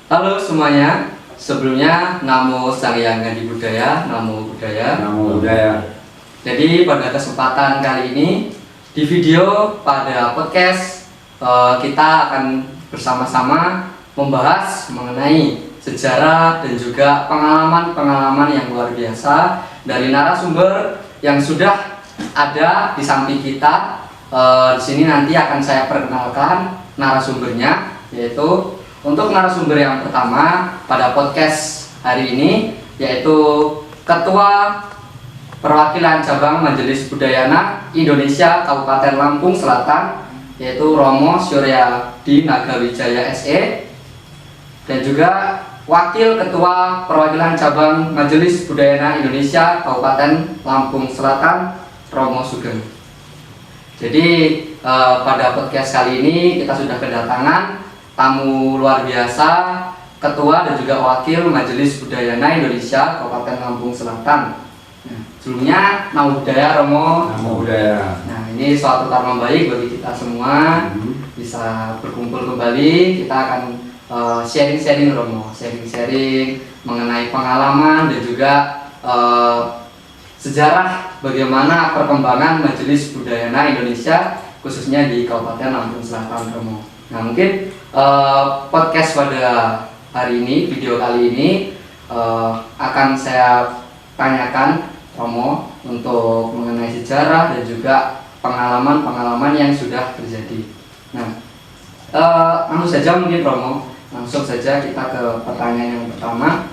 Halo semuanya, sebelumnya Namo Sang Hyang Ngadi Budaya, Namo Budaya. Namo Budaya. Jadi pada kesempatan kali ini di video pada podcast kita akan bersama-sama membahas mengenai sejarah dan juga pengalaman-pengalaman yang luar biasa dari narasumber yang sudah ada di samping kita. Di sini nanti akan saya perkenalkan narasumbernya, yaitu untuk narasumber yang pertama pada podcast hari ini yaitu Ketua Perwakilan Cabang Majelis Budaya Anak Indonesia Kabupaten Lampung Selatan, yaitu Romo Suryadi Nagawijaya SE, dan juga Wakil Ketua Perwakilan Cabang Majelis Budaya Anak Indonesia Kabupaten Lampung Selatan, Romo Sugeng. Jadi pada podcast kali ini kita sudah kedatangan tamu luar biasa, Ketua dan juga Wakil Majelis Budaya Anak Indonesia Kabupaten Lampung Selatan. Nah, sebelumnya Namo Budaya, Romo. Namo Budaya. Nah, ini suatu karma baik bagi kita semua bisa berkumpul kembali. Kita akan sharing-sharing, Romo, sharing-sharing mengenai pengalaman dan juga sejarah bagaimana perkembangan Majelis Budaya Anak Indonesia khususnya di Kabupaten Lampung Selatan, Romo. Nah, mungkin podcast pada hari ini, video kali ini akan saya tanyakan Romo untuk mengenai sejarah dan juga pengalaman-pengalaman yang sudah terjadi. Nah, langsung saja mungkin Romo, langsung saja kita ke pertanyaan yang pertama.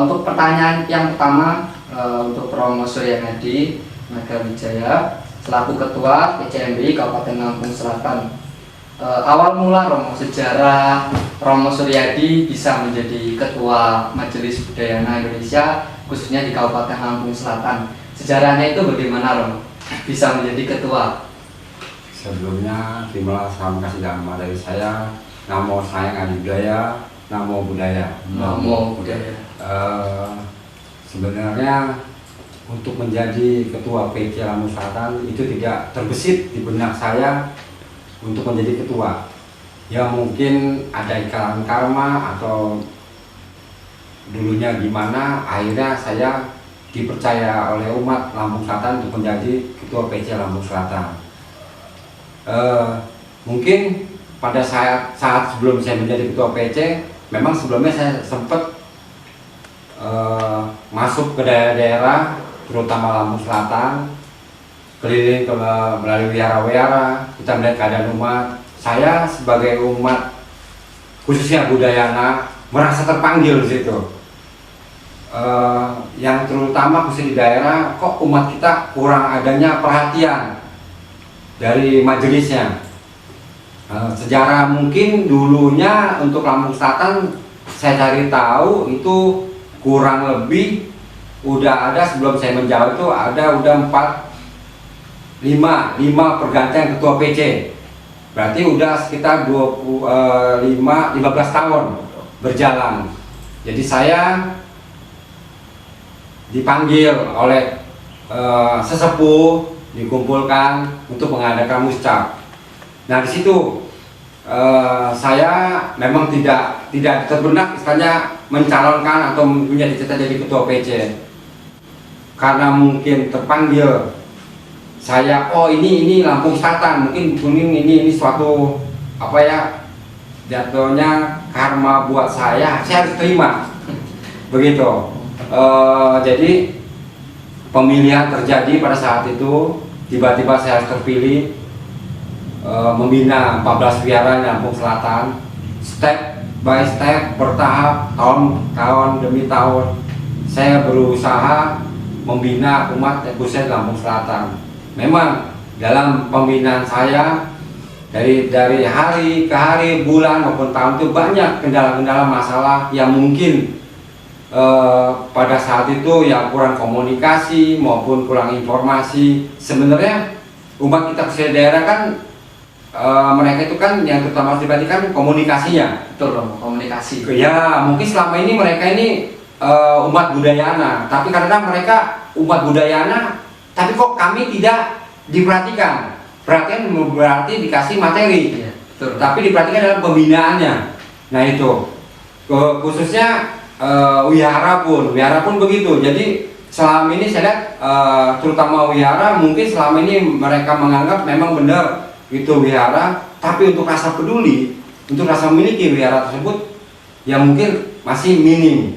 Untuk pertanyaan yang pertama untuk Romo Suryadi Nagawijaya selaku Ketua PCMBI Kabupaten Lampung Selatan. Awal mula Romo, sejarah Romo Suryadi bisa menjadi Ketua Majelis Budaya Anak Indonesia khususnya di Kabupaten Lampung Selatan. Sejarahnya itu bagaimana Romo bisa menjadi ketua? Sebelumnya terimalah salam kasih damai dari saya. Namo Sang Hyang Ngadi Budaya, Namo Budaya. Namo Budaya. Sebenarnya untuk menjadi Ketua PC Lampung Selatan itu tidak terbesit di benak saya untuk menjadi ketua. Ya mungkin ada ikatan karma atau dulunya gimana, akhirnya saya dipercaya oleh umat Lampung Selatan untuk menjadi Ketua PC Lampung Selatan. Mungkin pada saat sebelum saya menjadi Ketua PC, memang sebelumnya saya sempat masuk ke daerah-daerah terutama Lampung Selatan, keliling melalui wihara-wihara, kita melihat keadaan umat. Saya sebagai umat khususnya Budayana merasa terpanggil di situ. Yang terutama khusus di daerah, kok umat kita kurang adanya perhatian dari majelisnya. Sejarah mungkin dulunya untuk Lampung Selatan saya cari tahu itu kurang lebih udah ada sebelum saya menjawab itu ada udah 5 pergantian ketua PC. Berarti udah sekitar 15 tahun berjalan. Jadi saya dipanggil oleh sesepuh, dikumpulkan untuk mengadakan muscap. Nah, di situ saya memang tidak terbenak istilahnya mencalonkan atau punya cita-cita jadi ketua PC. Karena mungkin terpanggil saya, oh ini Lampung Selatan, mungkin ini suatu apa ya, jatuhnya karma buat saya harus terima begitu. Jadi pemilihan terjadi pada saat itu, tiba-tiba saya harus terpilih membina 14 wihara di Lampung Selatan, step by step, bertahap, tahun demi tahun saya berusaha membina umat khususnya di Lampung Selatan. Memang dalam pembinaan saya dari hari ke hari, bulan maupun tahun itu banyak kendala-kendala masalah yang mungkin pada saat itu ya kurang komunikasi maupun kurang informasi. Sebenarnya umat kita khususnya daerah kan mereka itu kan yang terutama diperhatikan komunikasinya. Betul Romo, komunikasi. Ya mungkin selama ini mereka ini umat budayana, tapi karena mereka umat budayana tapi kok kami tidak diperhatikan. Perhatian berarti dikasih materi, Ya, betul. tapi diperhatikan dalam pembinaannya. Nah itu Khususnya wihara pun begitu. Jadi selama ini saya lihat terutama wihara mungkin selama ini mereka menganggap memang benar itu wihara, tapi untuk rasa peduli, untuk rasa memiliki wihara tersebut ya mungkin masih minim.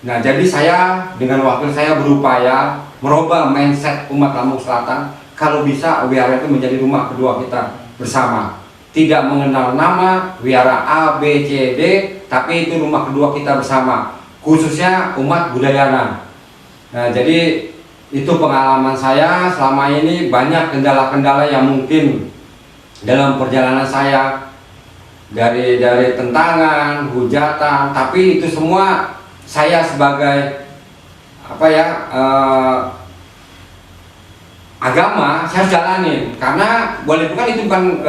Nah, jadi saya dengan wakil saya berupaya merubah mindset umat Lampung Selatan, kalau bisa wihara itu menjadi rumah kedua kita bersama. Tidak mengenal nama wihara A, B, C, D, tapi itu rumah kedua kita bersama, khususnya umat Budayana. Nah, jadi itu pengalaman saya selama ini. Banyak kendala-kendala yang mungkin dalam perjalanan saya, dari tentangan, hujatan, tapi itu semua saya sebagai agama saya harus jalanin, karena boleh bukan itu bukan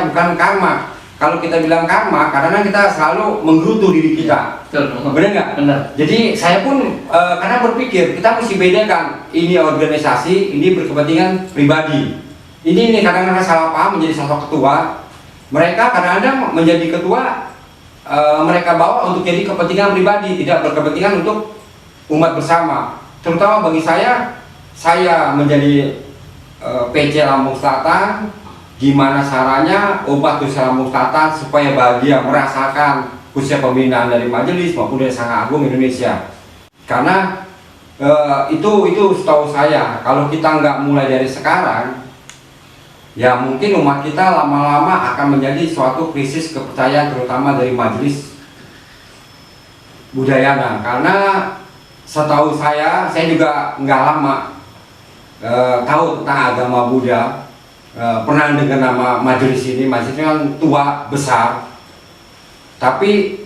bukan karma. Kalau kita bilang karma, karena kita selalu menggerutu diri kita. Benar nggak? Benar. Jadi saya pun karena berpikir kita mesti bedakan, ini organisasi, ini berkepentingan pribadi. Ini kadang-kadang salah paham menjadi sosok ketua. Mereka kadang-kadang menjadi ketua, mereka bawa untuk jadi kepentingan pribadi, tidak berkepentingan untuk umat bersama. Terutama bagi saya menjadi PC Lampung Selatan, gimana caranya umat Nusa Lampung Selatan supaya bahagia merasakan khususnya pembinaan dari majelis maupun dari Sang Agung Indonesia. Karena itu setahu saya, kalau kita nggak mulai dari sekarang, ya mungkin umat kita lama-lama akan menjadi suatu krisis kepercayaan, terutama dari majelis Budayana. Karena setahu saya juga nggak lama tahu tentang agama Buddha. Pernah dengar nama majelis ini, majelisnya kan tua besar, tapi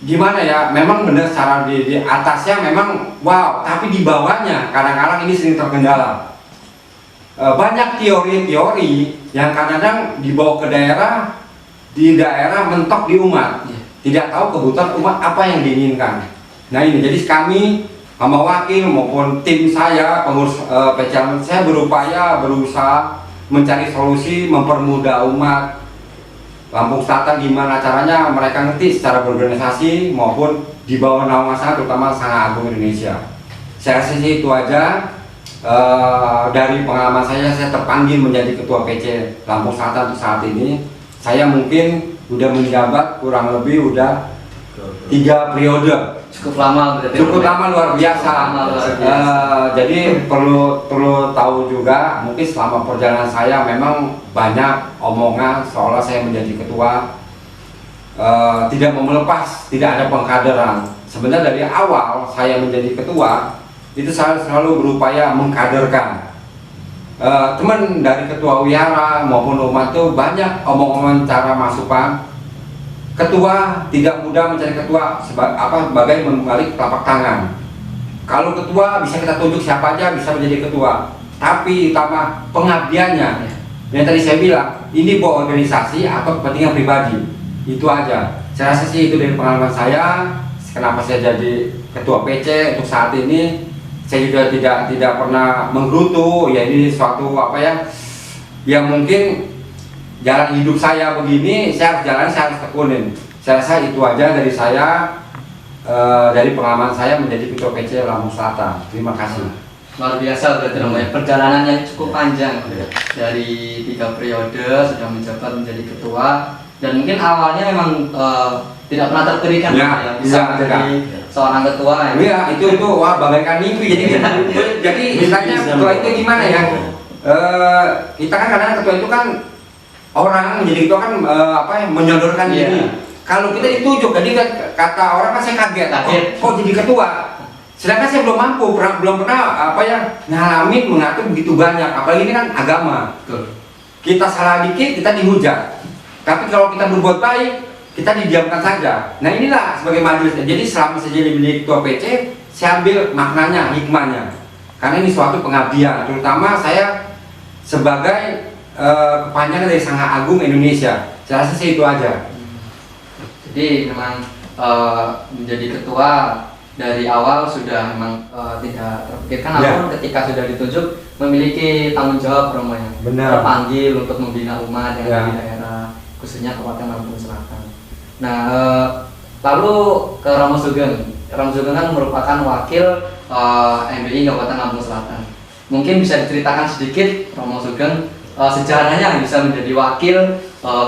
gimana ya, memang benar secara di atasnya memang wow, tapi di bawahnya kadang-kadang ini sering terkendala. Banyak teori-teori yang kadang-kadang dibawa ke daerah, di daerah mentok di umat, tidak tahu kebutuhan umat apa yang diinginkan. Nah ini, jadi kami sama wakil maupun tim saya, pengurus PCL, saya berusaha mencari solusi, mempermudah umat Lampung Selatan gimana caranya mereka ngerti secara berorganisasi maupun di bawah naungan saya, terutama Sang Agung Indonesia. Saya rasa sih itu aja. Dari pengalaman saya terpanggil menjadi ketua PC Lampung Selatan untuk saat ini. Saya mungkin udah menjabat kurang lebih udah 3 periode. Cukup lama berarti. Cukup lama, luar biasa. Jadi perlu tahu juga, mungkin selama perjalanan saya memang banyak omongan seolah saya menjadi ketua tidak mau melepas, tidak ada pengkaderan. Sebenarnya dari awal saya menjadi ketua itu saya selalu berupaya mengkaderkan. Teman dari ketua wihara maupun umat itu banyak omong-omong cara masukan. Ketua tidak mudah mencari ketua sebagai membalik telapak tangan. Kalau ketua bisa kita tunjuk siapa aja bisa menjadi ketua, tapi utama pengabdiannya. Yang tadi saya bilang, ini buat organisasi atau kepentingan pribadi. Itu aja. Saya rasa sih itu dari pengalaman saya. Kenapa saya jadi ketua PC untuk saat ini? Saya juga tidak pernah menggerutu. Ya ini suatu yang mungkin jalan hidup saya begini, saya harus tekunin. Saya rasa itu aja dari saya, dari pengalaman saya menjadi ketua PC Lampung Selatan. Terima kasih. Luar biasa berarti namanya perjalanan yang cukup panjang dari 3 periode sudah menjabat menjadi ketua, dan mungkin awalnya memang tidak pernah terpikirkan bisa menjadi seorang ketua. Iya, itu wah bagaikan mimpi. Jadi istilahnya ketua itu gimana ya? Kita kan kadang ketua itu kan orang menjadi ketua kan menyodorkan diri. Kalau kita ditunjuk, jadi kata orang kan saya kaget. Kok jadi ketua? Sedangkan saya belum mampu, belum pernah ngalamin mengatur begitu banyak. Apalagi ini kan agama. Kita salah dikit, kita dihujat. Tapi kalau kita berbuat baik, kita didiamkan saja. Nah inilah sebagai majelis. Jadi selama saya jadi ketua PC, saya ambil maknanya, hikmahnya. Karena ini suatu pengabdian, terutama saya sebagai kepanjangan dari Sang Agung Indonesia. Saya rasa sih itu aja. Jadi memang menjadi ketua dari awal sudah memang tidak terpikirkan, namun ketika sudah ditunjuk memiliki tanggung jawab rombongan. Terpanggil untuk membina umat yang di daerah khususnya Kabupaten Lampung Selatan. Nah, Lalu ke Romo Sugeng. Romo Sugeng kan merupakan wakil MBI Kabupaten Lampung Selatan. Mungkin bisa diceritakan sedikit Romo Sugeng sejarahnya bisa menjadi wakil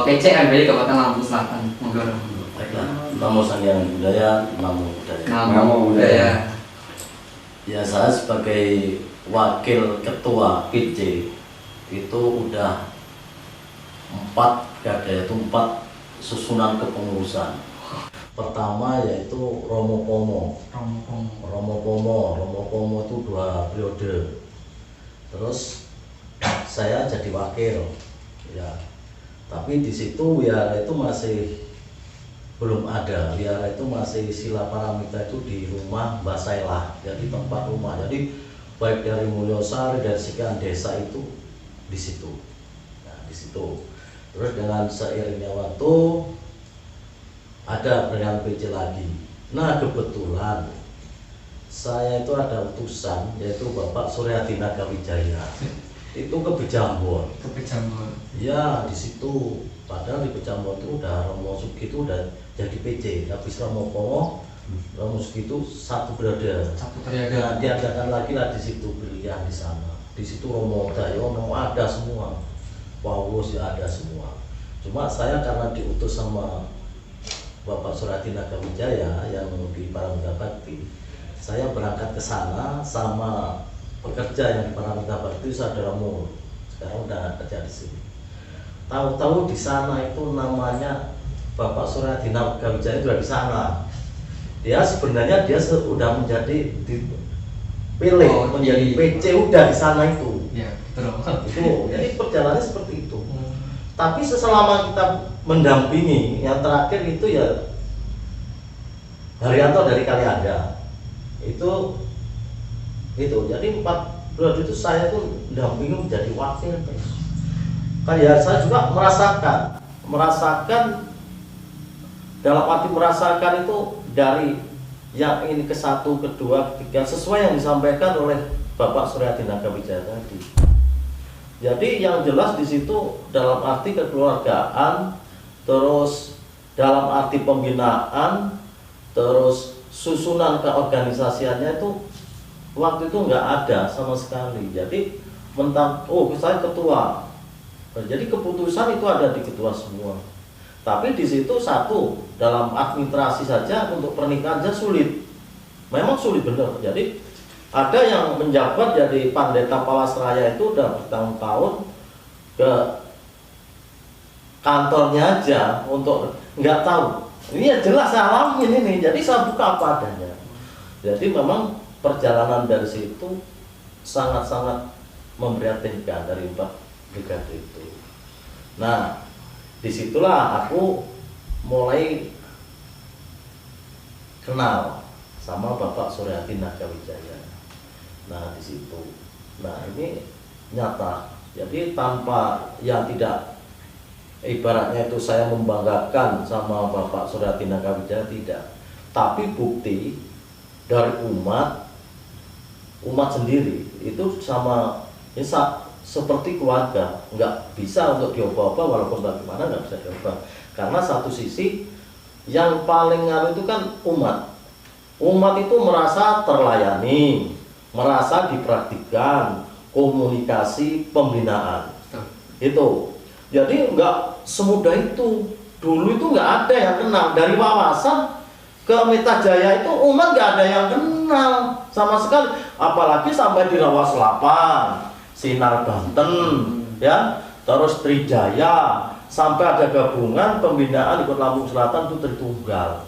PC MBI Kabupaten Lampung Selatan. Monggo. Baiklah, namo Sang Hyang Budaya, namo budaya. Namo budaya. Ya, saya sebagai wakil ketua PC itu udah 4 susunan kepengurusan. Pertama yaitu Romo Pomo. Romo Pomo itu 2 periode. Terus saya jadi wakil, ya. Tapi di situ wihara itu masih belum ada. Wihara itu masih sila paramita itu di rumah Mbak Sailah, jadi tempat rumah. Jadi baik dari Mulyosari dari sekian desa itu di situ. Nah, di situ. Terus dengan seiringnya waktu ada dengan PC lagi. Nah, kebetulan saya itu ada utusan yaitu Bapak Suryadi Nagawijaya. Itu ke Bejambon. Ya, di situ. Padahal di Bejambon itu udah Romo Sugi itu udah jadi PC. Habis Romo Pomo, Romo Sugi itu 1 periode. Nah, diadakan lagi lah di situ pilihan di sana. Di situ Romo Dayono ada semua. Paulus ya ada semua. Cuma saya karena diutus sama Bapak Suryadi Nagawijaya yang di Paramita Bakti, saya berangkat ke sana sama pekerja yang di Paramita Bakti, saudara Mul. Sekarang udah kerja di sini. Tahu-tahu di sana itu namanya Bapak Suryadi Nagawijaya sudah di sana. Dia sebenarnya sudah menjadi dipilih menjadi PC udah di sana itu. Ya, betul. Itu jadi perjalanannya seperti itu. Tapi selama kita mendampingi, yang terakhir itu ya Haryanto dari Kalianda. Itu jadi 4 periode itu saya tuh mendampingi menjadi wakil terus. Kayak saya juga merasakan dalam arti merasakan itu dari yang ini ke 1, ke 2, ke 3 sesuai yang disampaikan oleh Bapak Suryadi Nagawijaya tadi. Jadi yang jelas di situ dalam arti kekeluargaan, terus dalam arti pembinaan, terus susunan keorganisasiannya itu waktu itu nggak ada sama sekali. Jadi saya ketua. Jadi keputusan itu ada di ketua semua. Tapi di situ satu dalam administrasi saja untuk pernikahan saja sulit. Memang sulit benar. Jadi ada yang menjabat jadi Pandeta Pawasraya itu udah bertahun-tahun ke kantornya aja untuk nggak tahu. Ini ya jelas saya alamin ini. Jadi saya buka apa adanya. Jadi memang perjalanan dari situ sangat-sangat memprihatinkan dari 4 brigade itu. Nah, disitulah aku mulai kenal sama Bapak Suryadi Nagawijaya. Nah, di situ. Nah, ini nyata. Jadi tanpa yang tidak ibaratnya itu saya membanggakan sama Bapak Suryadi Nagawijaya tidak. Tapi bukti dari umat sendiri itu sama seperti keluarga, nggak bisa untuk diubah-ubah walaupun bagaimana nggak bisa diubah. Karena satu sisi yang paling ngaruh itu kan umat itu merasa terlayani, merasa diperhatikan, komunikasi, pembinaan. Itu jadi nggak semudah itu. Dulu itu nggak ada yang kenal dari Wawasan ke Metajaya itu umat nggak ada yang kenal sama sekali, apalagi sampai di Rawa Selapan, Sinar Banten, ya, terus Trijaya, sampai ada gabungan pembinaan di Kota Lampung Selatan itu Tritunggal.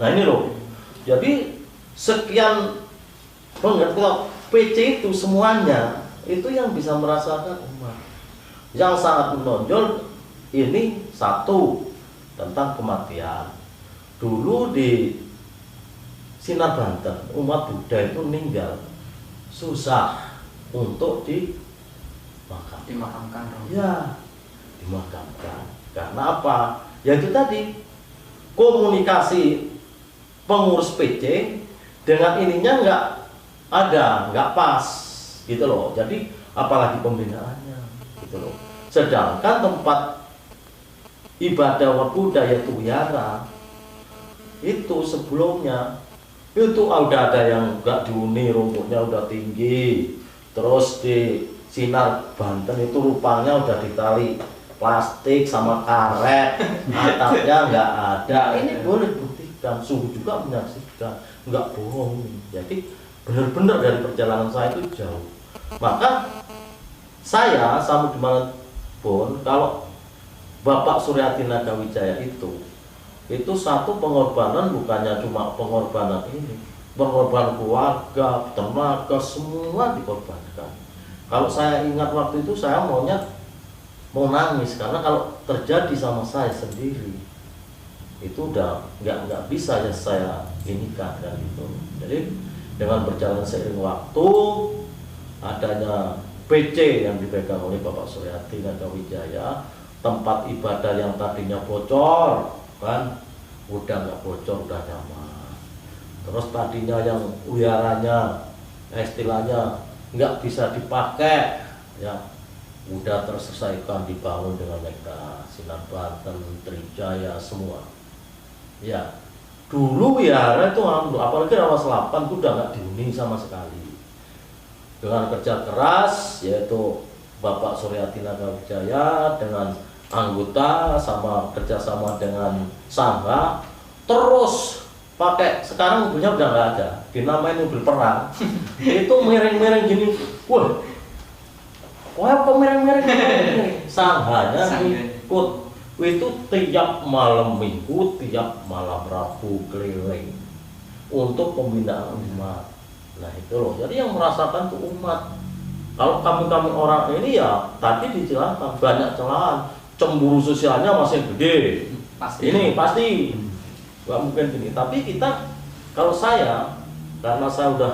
Nah ini loh, jadi sekian PC itu semuanya itu yang bisa merasakan umat. Yang sangat menonjol ini satu tentang kematian. Dulu di Sinar Banten umat Buddha itu meninggal susah untuk dimakamkan. Ya, dimakamkan. Karena apa? Ya itu tadi komunikasi pengurus PC dengan ininya nggak pas gitu loh. Jadi apalagi pembinaannya gitu loh. Sedangkan tempat ibadah umat Buddha yaitu wihara itu sebelumnya itu udah ada yang nggak dihuni, rumputnya udah tinggi, terus di sinar Banten itu rupanya udah ditali plastik sama karet, atapnya nggak ada. Ini boleh buktikan, suhu juga menyaksikan, nggak bohong. Jadi benar-benar dari perjalanan saya itu jauh. Maka saya sampai dimanapun, kalau Bapak Suryati Nagawijaya itu satu pengorbanan, bukannya cuma pengorbanan ini, pengorbanan keluarga, tenaga, semua dikorbankan. Kalau saya ingat waktu itu saya mau nangis, karena kalau terjadi sama saya sendiri itu udah nggak bisa ya saya inikan kan gitu. Jadi dengan berjalan seiring waktu, adanya PC yang dipegang oleh Bapak Suryati Nagawijaya, tempat ibadah yang tadinya bocor kan udah nggak bocor, udah nyaman. Terus tadinya yang wiaranya istilahnya nggak bisa dipakai ya udah terselesaikan, dibangun dengan mereka Sinar Banten, Trijaya semua ya. Dulu ya itu apalagi Rawas 8 itu udah nggak dihuni sama sekali. Dengan kerja keras yaitu Bapak Suryati Nagawijaya dengan anggota sama kerjasama dengan sangga, terus pakai, sekarang mobilnya udah nggak ada, dinamain mobil perang. Itu miring-miring gini, wah kok miring-miring gini? Sangganya ikut itu tiap malam minggu, tiap malam Rabu keliling untuk pembinaan umat. Nah itu loh, jadi yang merasakan tuh umat. Kalau kami orang ini ya tadi dijelaskan banyak celahan, cemburu sosialnya masih gede. Pasti. Ini pasti nggak mungkin gini. Tapi kita, kalau saya, karena saya udah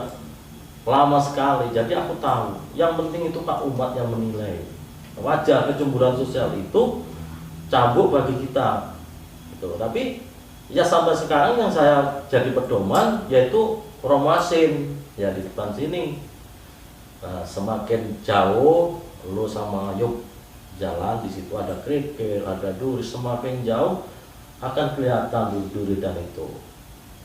lama sekali, jadi aku tahu. Yang penting itu Pak umat yang menilai. Wajar kecemburuan sosial itu cambuk bagi kita. Gitu. Tapi ya sampai sekarang yang saya jadi pedoman yaitu Romasin ya di depan sini. Nah, semakin jauh lu sama Yuk jalan, di situ ada kerikil, ada duri, semakin jauh akan kelihatan duri dan itu.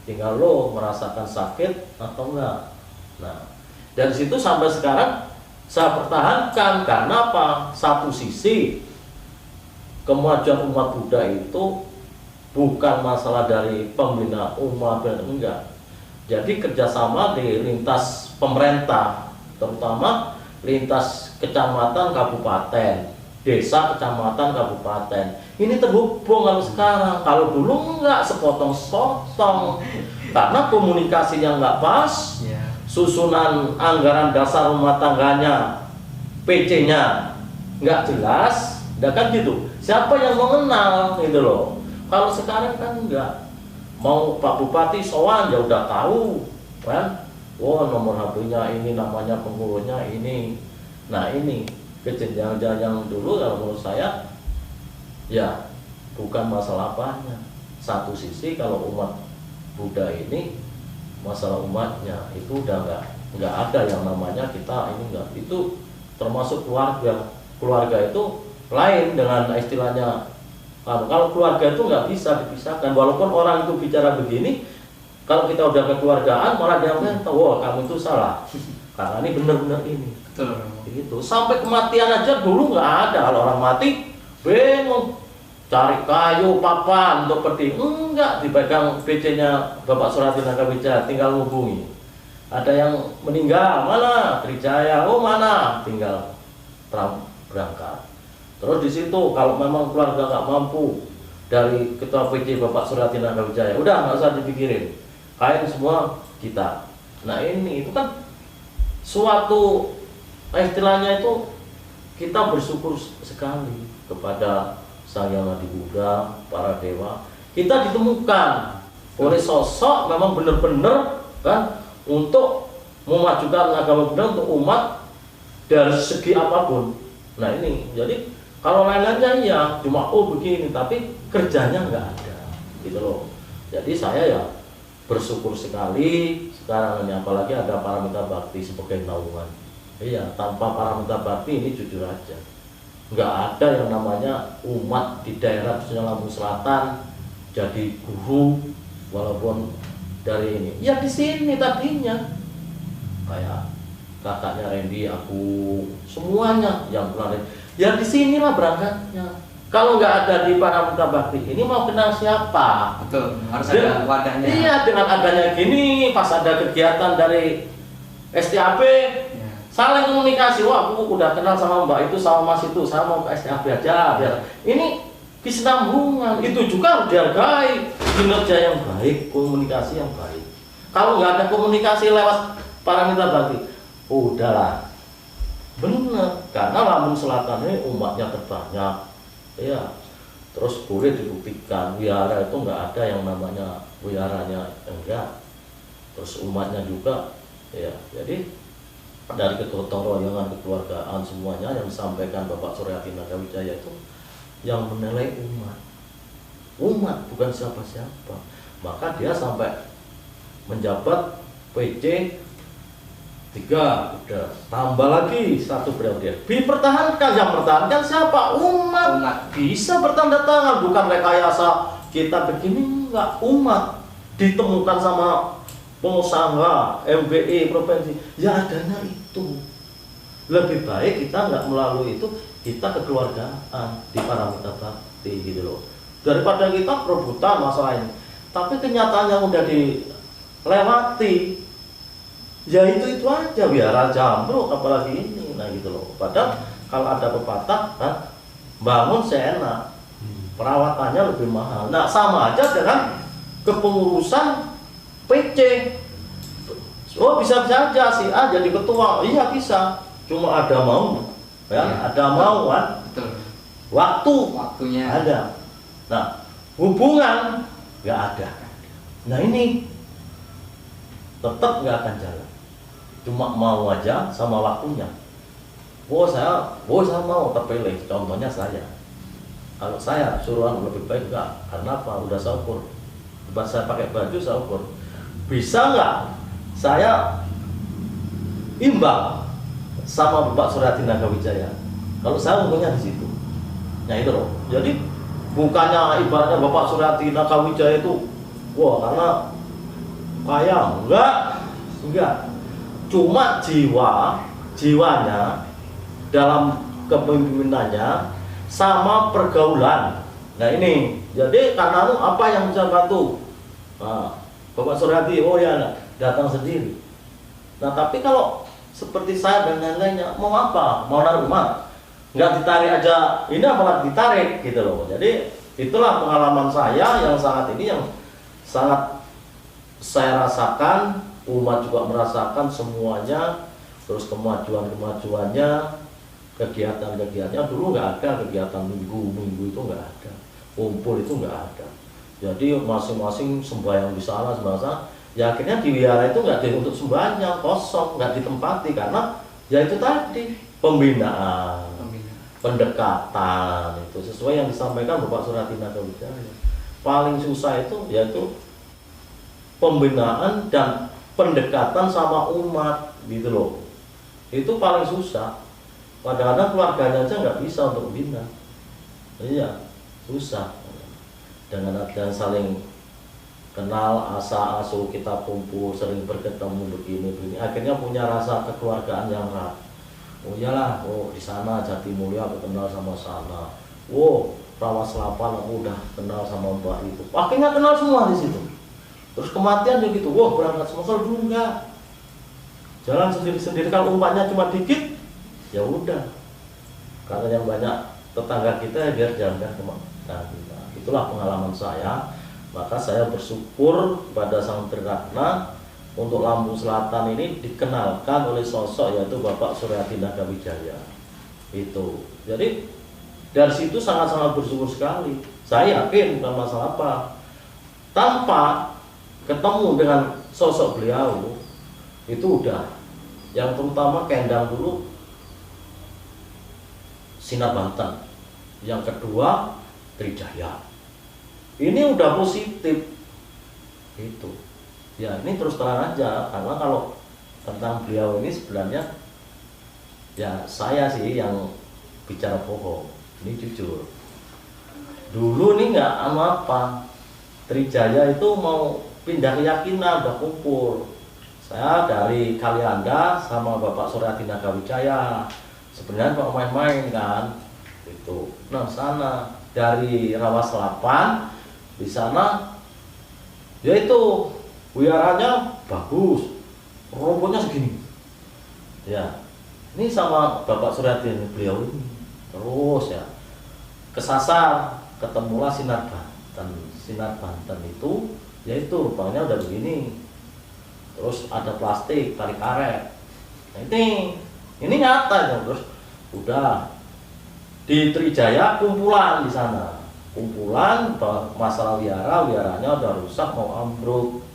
Tinggal lo merasakan sakit atau enggak. Nah, dari situ sampai sekarang saya pertahankan karena apa? Satu sisi kemajuan umat Buddha itu bukan masalah dari pembina umat, enggak. Jadi kerjasama di lintas pemerintah, terutama lintas kecamatan, kabupaten, desa, kecamatan, kabupaten. Ini terhubung kalau sekarang. Kalau dulu enggak, sepotong-sepotong. Karena komunikasinya enggak pas, susunan anggaran dasar rumah tangganya, PC-nya enggak jelas, enggak kan gitu. Siapa yang mengenal gitu loh. Kalau sekarang kan enggak. Mau Pak Bupati sowan ya udah tahu kan. Oh nomor HP-nya ini, namanya pengurusnya ini. Nah ini kejenjang-jenjang yang dulu kalau menurut saya ya bukan masalah apanya. Satu sisi kalau umat Buddha ini masalah umatnya itu udah nggak ada yang namanya kita ini enggak. Itu termasuk keluarga. Keluarga itu lain dengan istilahnya. Kalau keluarga itu nggak bisa dipisahkan. Walaupun orang itu bicara begini, kalau kita udah kekeluargaan malah dia tahu, wah kamu itu salah. Karena ini benar-benar ini. Betul. Itu sampai kematian aja dulu nggak ada. Kalau orang mati, bingung cari kayu, papan untuk peti. Enggak, dipegang PC-nya Bapak Suryati Nagawijaya, tinggal hubungi. Ada yang meninggal, mana? Trijaya, oh mana? Tinggal berangkat. Terus di situ kalau memang keluarga nggak mampu, dari ketua PC Bapak Suryati Nagawijaya, udah nggak usah dipikirin, kain semua kita. Nah ini itu kan suatu istilahnya itu kita bersyukur sekali kepada Sang Hyang Adi Buddha, para dewa. Kita ditemukan oleh sosok memang benar-benar kan untuk memajukan agama Buddha untuk umat dari segi apapun. Nah ini jadi kalau lain-lainnya ya cuma oh begini, tapi kerjanya nggak ada gitu loh. Jadi saya ya bersyukur sekali sekarang ini, apalagi ada Paramita Bhakti sebagai naungan. Iya, tanpa Paramita Bhakti ini jujur aja nggak ada yang namanya umat di daerah khususnya Lampung Selatan jadi guru walaupun dari ini ya di sini tadinya kayak kakaknya Randy, aku semuanya yang pernah ya di sinilah berangkatnya. Kalau nggak ada di Paramita Bakti ini mau kenal siapa? Betul, harus ada wadahnya. Iya, dengan adanya gini pas ada kegiatan dari STAB Ya. saling komunikasi. Wah, aku udah kenal sama Mbak itu sama Mas itu, saya mau ke STAB aja biar ini kesinambungan. Itu juga harus dihargai, kinerja yang baik, komunikasi yang baik. Kalau nggak ada komunikasi lewat Paramita Bakti, udahlah bener, karena Lampung Selatan ini umatnya terbanyak ya. Terus boleh dibuktikan wihara itu nggak ada yang namanya wiharanya enggak, terus umatnya juga ya. Jadi dari kegotong royongan kekeluargaan semuanya yang disampaikan Bapak Suryati Nagawijaya itu yang menilai umat bukan siapa-siapa. Maka dia sampai menjabat PC 3, udah tambah lagi 1 periode. Dipertahankan, yang pertahankan siapa? Umat. Bisa bertanda tangan, bukan rekayasa kita begini, enggak. Umat ditemukan sama pengusaha MBI provinsi, ya adanya itu. Lebih baik kita nggak melalui itu, kita kekeluargaan di Paramita Bakti gitu loh, daripada kita perebutan masalah ini. Tapi kenyataannya udah dilewati, ya itu aja, biar jambruk apalagi ini, nah gitu loh. Padahal kalau ada pepatah, bangun seenak, perawatannya lebih mahal. Nah sama aja dengan kepengurusan PC. Oh bisa-bisa aja si A jadi ketua, iya bisa, cuma ada mau, ya ada mau kan. Betul. Waktunya ada. Nah hubungan nggak ada. Nah ini tetap nggak akan jalan. Cuma mau aja sama waktunya. Saya mau terpilih. Contohnya saya. Kalau saya suruhan lebih baik enggak. Karena apa? Udah saya ukur. Pas saya pakai baju saya ukur. Bisa nggak saya imbang sama Bapak Suryati Nagawijaya? Kalau saya ukurnya di situ. Nah itu loh. Jadi bukannya ibaratnya Bapak Suryati Nagawijaya itu karena kaya, enggak. Cuma jiwanya dalam kepemimpinannya sama pergaulan. Nah ini, jadi karena itu apa yang bisa bantu? Bapak Suryati, datang sendiri. Nah tapi kalau seperti saya dan lain-lainnya, mau apa? Mau naruh rumah? Nggak ditarik aja, ini apalagi ditarik gitu loh. Jadi itulah pengalaman saya yang sangat saya rasakan. Umat juga merasakan semuanya, terus kemajuannya, kegiatan-kegiatannya. Dulu nggak ada kegiatan minggu itu nggak ada, kumpul itu nggak ada. Jadi masing-masing sembahyang di sana, ya akhirnya di wihara itu nggak untuk sembahyang, kosong, nggak ditempati karena ya itu tadi pembinaan, pendekatan itu sesuai yang disampaikan Bapak Suryati Nagawijaya. Paling susah itu yaitu pembinaan dan pendekatan sama umat gitu loh, itu paling susah. Kadang-kadang keluarganya aja nggak bisa untuk bina, iya susah. Dengan ada saling kenal, asa-asuh, kita kumpul, sering berketemu begini, akhirnya punya rasa kekeluargaan yang erat. Iyalah, di sana Jatimulya aku kenal sama sana, Rawas 8 aku udah kenal sama Mbak itu, akhirnya kenal semua di situ. Terus kematian juga gitu, berangkat semua. Kalau dulu enggak, jalan sendiri-sendiri. Kalau umpamanya cuma dikit, ya udah. Karena yang banyak tetangga kita ya biar jangan kemana. Itulah pengalaman saya. Maka saya bersyukur pada Sang Triratna untuk Lampung Selatan ini dikenalkan oleh sosok yaitu Bapak Suryati Nagawijaya. Itu. Jadi dari situ sangat-sangat bersyukur sekali. Saya yakin bukan masalah apa. Tanpa ketemu dengan sosok beliau itu udah, yang terutama Kendang dulu Sinar Banten, yang kedua Trijaya, ini udah positif itu ya. Ini terus terang aja, karena kalau tentang beliau ini sebenarnya ya saya sih yang bicara bohong, ini jujur. Dulu ini nggak apa Trijaya itu mau pindah keyakinan, udah kumpul. Saya dari Kalianda sama Bapak Suryati Nagawijaya. Sebenarnya mau main-main kan, itu. Nah sana dari Rawa Selapan di sana, yaitu wiaranya bagus, robohnya segini. Ya, ini sama Bapak Suryati beliau ini. Terus ya kesasar, ketemulah Sinar Banten. Sinar Banten itu, yaitu rupanya udah begini. Terus ada plastik, tarik karet. Nah, ini nyata ya. Terus udah di Trijaya kumpulan di sana. Kumpulan masalah wiaranya udah rusak mau ambruk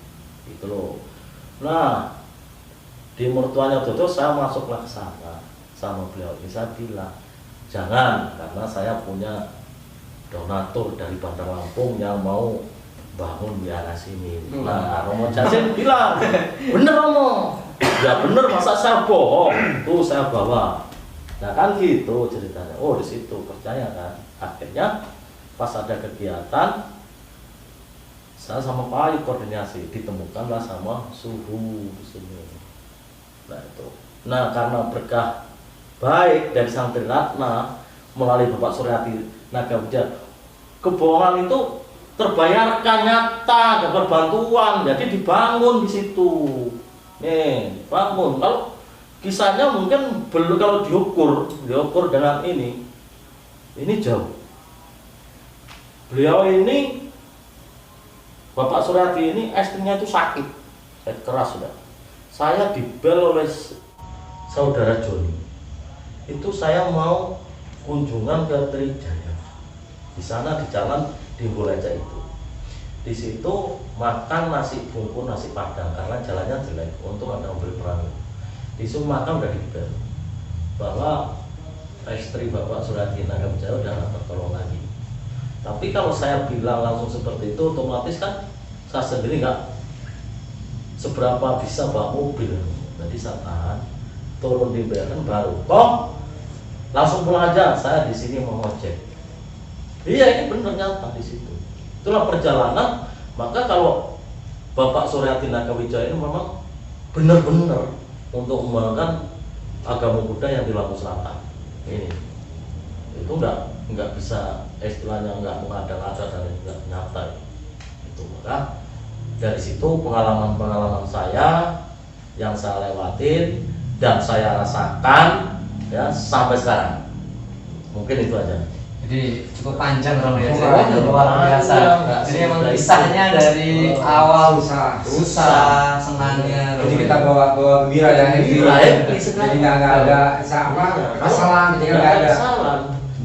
gitu loh. Nah, di mertuanya Dodo saya masuklah ke sana sama beliau. Saya bilang, jangan, karena saya punya donatur dari Bandar Lampung yang mau bangun biara sini. Nah, Romo Jasin bilang, bener Romo, ya bener, masa saya bohong, tuh saya bawa. Nah kan gitu ceritanya. Oh di situ percaya kan. Akhirnya pas ada kegiatan, saya sama Pak Ayu koordinasi, ditemukanlah sama suhu di sini. Nah itu. Nah karena berkah baik dari Santri Ratna melalui Bapak Suryati Nagawijaya, kebohongan itu terbayarkan nyata, dapat bantuan, jadi dibangun di situ. Nih, bangun. Kalau kisahnya mungkin belum, kalau diukur dengan ini jauh. Beliau ini, Bapak Suryati ini, istrinya itu sakit keras sudah. Saya dibel oleh saudara Joni. Itu saya mau kunjungan ke Trijaya. Di sana di jalan di Boleca itu. Di situ makan nasi bungkus nasi padang karena jalannya jelek. Untung ada mobil perahu. Di situ makan udah dibel bahwa istri Bapak Suryati Nagawijaya udah nggak tertolong lagi. Tapi kalau saya bilang langsung seperti itu, otomatis kan saya sendiri nggak seberapa bisa bawa mobil. Jadi saya tahan, turun di belakang baru. Kok langsung pulang aja, saya di sini mau ngojek. Iya ini benar nyata di situ. Itulah perjalanan. Maka kalau Bapak Suryati Nagawijaya ini memang benar-benar untuk mengembangkan agama Buddha yang di Lampung Selatan. Ini itu nggak bisa istilahnya nggak mengada-ngada dan nggak nyata. Itu maka dari situ pengalaman-pengalaman saya yang saya lewatin dan saya rasakan ya sampai sekarang. Mungkin itu aja. Jadi cukup panjang Romo ya, Panjang, luar biasa. Jadi memang kisahnya dari awal susah, senangnya. Jadi kita bawa gembira ya, jadi nggak ada masalah, jadi nggak ada.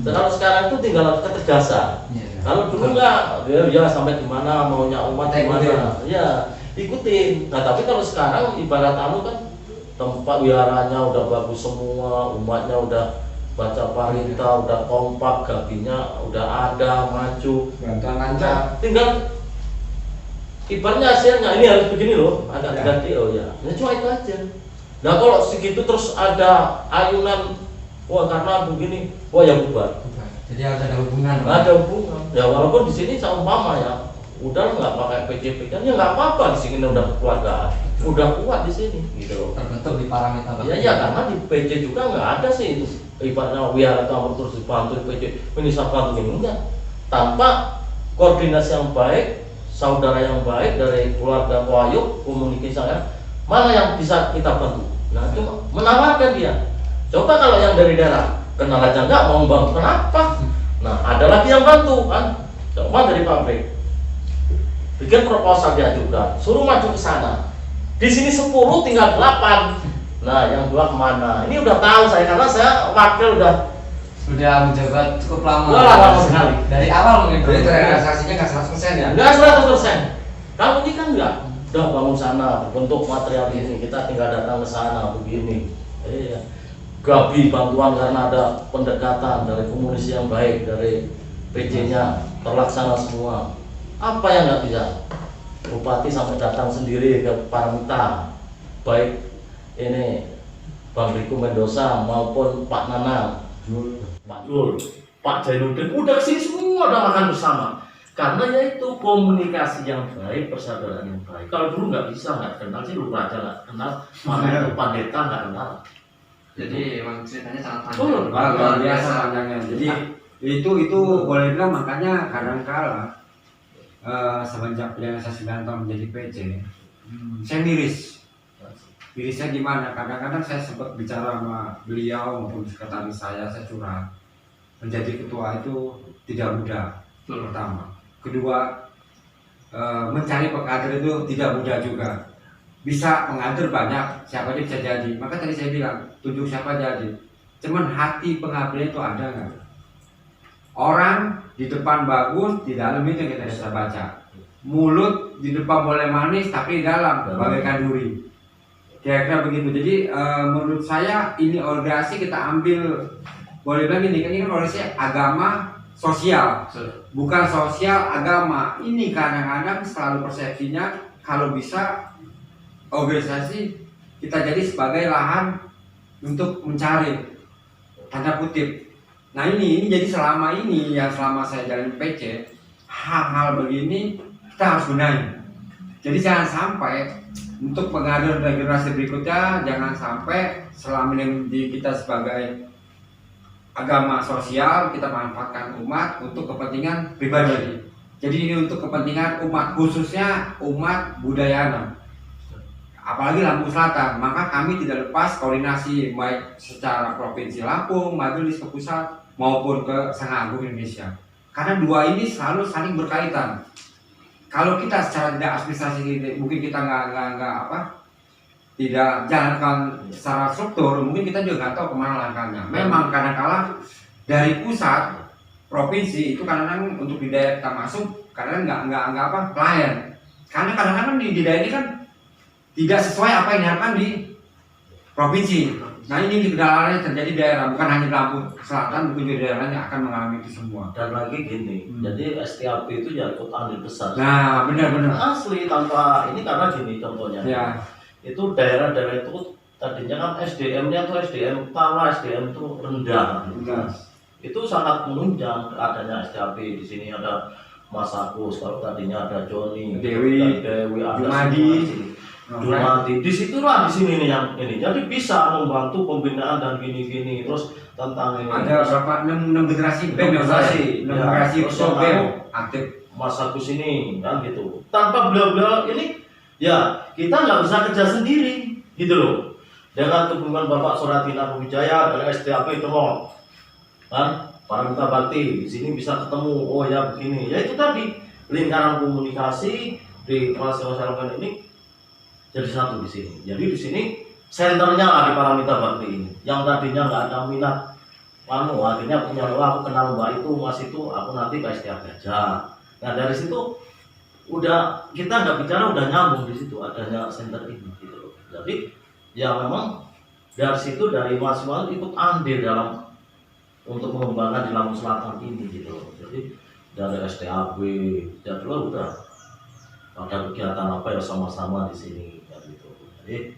Kalau sekarang itu tinggal ketegasan. Kalau dulu nggak, ya sampai gimana maunya umat gimana, ya ikutin. Nah tapi kalau sekarang ibarat kan tempat wiaranya udah bagus semua, umatnya udah baca parita, udah kompak, gabinya udah ada, maju, bantuan lancar. tinggal ibaratnya hasilnya ini harus begini loh, agak ganti oh ya, cuma itu aja. Nah kalau segitu terus ada ayunan, wah karena begini, wah yang bubar. Jadi harus ada hubungan. Ada hubungan. Ya walaupun di sini seumpama ya, udah nggak pakai PJP kan ya nggak apa-apa, di sini udah keluarga, udah kuat di sini, gitu loh. Terbentuk di parameter. Ya karena di PJ juga nggak ada sih itu. Ibaratnya wiara atau terus dibantu di PJ, ini saya bantu ini enggak. Tanpa koordinasi yang baik, saudara yang baik dari keluarga Koayuk, komunikasi saya, mana yang bisa kita bantu? Nah cuma menawarkan dia. Coba kalau yang dari daerah kenal aja enggak mau bantu, kenapa? Nah ada lagi yang bantu kan, coba dari pabrik bikin proposal dia juga, suruh maju ke sana. Di sini 10 tinggal 8. Nah yang 2 kemana? Ini udah tahu saya karena saya wakil udah menjabat cukup lama. Lama sekali. Dari awal mungkin. Jadi realisasinya nggak 100% ya? Enggak 100%. Kalau ini kan enggak, udah bangun sana, bentuk material ini, kita tinggal datang ke sana begini. Iya. Gabi bantuan karena ada pendekatan dari komunis yang baik, dari PJ-nya terlaksana semua. Apa yang nggak bisa? Bupati sampai datang sendiri ke Paramita, baik ini Bang Riku Mendoza maupun Pak Nanang, Pak Jul, Pak Jainuddin, udah kesini semua udah makan bersama. Karena yaitu komunikasi yang baik, persaudaraan yang baik. Kalau dulu nggak bisa, nggak kenal sih, lupa aja nggak kenal, mana itu pendeta nggak kenal. Jadi emang ceritanya sangat Oh, panjang. luar biasa panjangnya. Jadi itu boleh bilang makanya kadang kala semenjak beliau saya 9 tahun menjadi PJ, saya miris. Mirisnya gimana? Kadang-kadang saya sempat bicara sama beliau maupun sekretaris saya curhat. Menjadi ketua itu tidak mudah. Pertama, kedua, mencari pengkader itu tidak mudah juga. Bisa mengatur banyak, siapa aja bisa jadi. Maka tadi saya bilang, tunjuk siapa jadi. Cuman hati pengabdian itu ada nggak? Orang di depan bagus, di dalam itu yang kita bisa baca. Mulut di depan boleh manis, tapi di dalam bagaikan duri. Kira-kira begitu. Jadi menurut saya ini organisasi kita ambil, boleh bilang ini kan organisasi agama sosial, bukan sosial agama. Ini kadang-kadang selalu persepsinya kalau bisa organisasi kita jadi sebagai lahan untuk mencari, tanda kutip. Nah ini jadi selama ini yang selama saya jalan PC, hal-hal begini kita harus benahi. Jadi jangan sampai untuk pengajar dan generasi berikutnya, jangan sampai selama ini kita sebagai agama sosial kita manfaatkan umat untuk kepentingan pribadi. Jadi ini untuk kepentingan umat, khususnya umat Budayana. Apalagi Lampung Selatan, maka kami tidak lepas koordinasi baik secara provinsi Lampung, majelis ke pusat maupun ke Sang Agung Indonesia. Karena dua ini selalu saling berkaitan. Kalau kita secara tidak administrasi mungkin kita tidak jalankan secara struktur, mungkin kita juga nggak tahu kemana langkahnya. Memang kadang-kala dari pusat provinsi itu kadang-kadang untuk di daerah kita masuk, kadang-kadang nggak klien. Karena kadang-kadang di daerah ini kan tidak sesuai apa yang diharapkan di provinsi. Nah ini di kendalanya terjadi daerah, bukan hanya Lampung Selatan, mungkin di daerah yang akan mengalami itu semua. Dan lagi gini, jadi STAP itu ya ikut andil besar. Nah benar-benar. Asli tanpa ini karena gini contohnya. Ya. Itu daerah-daerah itu tadinya kan SDM-nya tuh SDM tanpa SDM itu rendah. Benar. Itu sangat menunjang adanya STAP. Di sini ada Mas Agus, kalau tadinya ada Joni, Dewi, ada Jumadi. Jumadi. Di situlah di sini nih yang ini. Jadi bisa membantu pembinaan dan gini-gini. Terus tentang ini. Ada berapa 6 generasi BEM ya, 6 generasi BEM aktif. Mas Agus ini kan gitu. Tanpa beliau-beliau ini ya kita nggak bisa kerja sendiri gitu loh. Dengan dukungan Bapak Suratina Wijaya dari STAP itu loh. Kan Paramita Bakti di sini bisa ketemu. Oh ya begini. Ya itu tadi lingkaran komunikasi di masyarakat ini jadi satu di sini. Jadi di sini senternya lah di Paramita Bakti ini. Yang tadinya nggak ada minat, akhirnya punya aku kenal Mbak itu, Mas itu, aku nanti ke STAP aja. Nah dari situ udah kita nggak bicara udah nyambung di situ adanya center ini gitu loh. Jadi ya memang dari situ dari masing-masing ikut andil dalam untuk mengembangkan di Lampung Selatan ini gitu loh. Jadi dari STAB jadwal udah ada kegiatan apa ya sama-sama di sini gitu. Jadi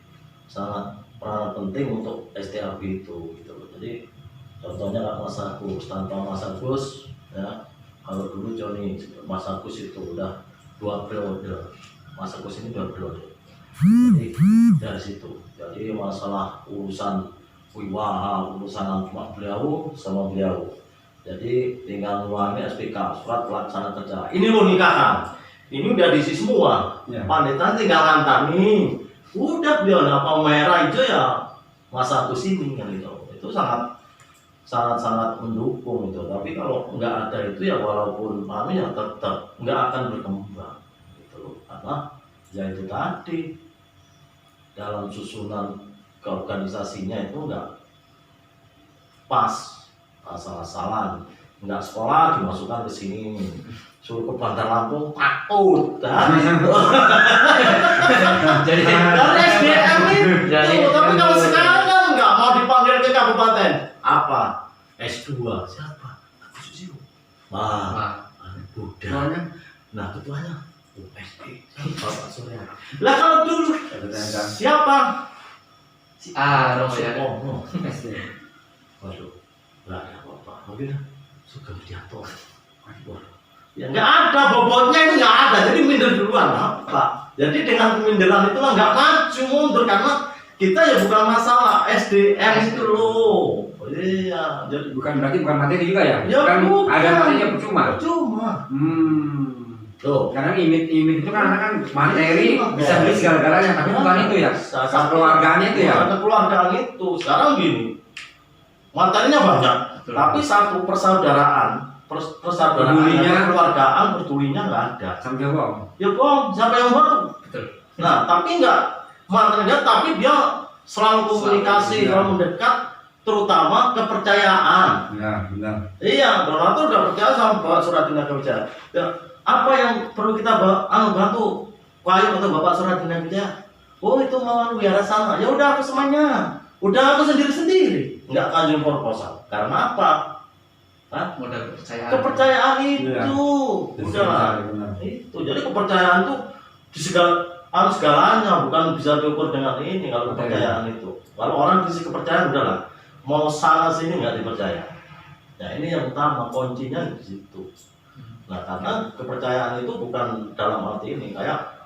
sangat peran penting untuk STAB itu gitu loh. Jadi contohnya Mas Agus, tanpa Mas Agus ya kalau dulu Joni Mas Agus itu udah 2 periode, Mas Agus ini 2 periode. Jadi dari situ. Jadi masalah urusan wiwaha, urusan cuma beliau sama beliau. Jadi tinggal nuangnya SPK, surat pelaksana kerja. Ini lo nikahan. Ini udah diisi semua. Ya. Pandeta tinggal ngantar nih. Udah beliau apa merah hijau ya Mas Agus ini kan itu. Itu sangat mendukung itu. Tapi kalau nggak ada itu ya walaupun kami ya tetap nggak akan berkembang gitu loh. Karena ya itu tadi dalam susunan keorganisasinya itu nggak pas, asal-asalan. Nggak sekolah dimasukkan ke sini, suruh ke Bandar Lampung takut kan? Jadi Dari SDM itu, tapi kalau sekarang kan nggak mau dipanggil ke kabupaten apa? S2 siapa? Agus Susilo. Wah, Buddha. Nah ketuanya USD Bapak Surya. Lah kalau dulu siapa? si A Romo ya. Oh, waduh, nggak ada apa-apa. Mungkin Sugeng Widianto. Waduh, Ya nggak ada, bobotnya itu nggak ada, jadi minder duluan apa? Jadi dengan keminderan itulah nggak maju mundur karena kita ya bukan masalah SDM itu loh. Iya, jadi bukan materi juga ya? ya Kan bukan. ada materinya percuma. Percuma. Tuh, karena imit itu kan materi bisa beli segala-galanya, tapi bukan itu ya. Kekeluargaannya itu ya. Kekeluargaan itu sekarang gini, materinya banyak, Betul. tapi satu persaudaraan, Pedulinya. kekeluargaan, bertulinya nggak ada. Sampai bohong. Ya bohong, siapa yang bohong? Betul. Nah, tapi nggak materinya, tapi dia selalu komunikasi, Selalu, selalu mendekat, terutama kepercayaan. Ya, benar. Iya, donatur udah percaya sama Bapak Suratina Wijaya. Ya, apa yang perlu kita bantu? Kayu atau Bapak Suratina Wijaya? Oh, itu mau biara sana. Ya udah aku semuanya. Udah aku sendiri-sendiri. Enggak kanjeng proposal. Karena apa? Hah? Modal kepercayaan. Kepercayaan itu. Iya. Udahlah. Benar. Itu. Jadi kepercayaan itu di segalanya, bukan bisa diukur dengan ini kalau kepercayaan itu. Kalau orang dikasih kepercayaan udahlah. Mau sana sini nggak dipercaya. Nah ini yang utama, kuncinya di situ. Nah karena kepercayaan itu bukan dalam arti ini kayak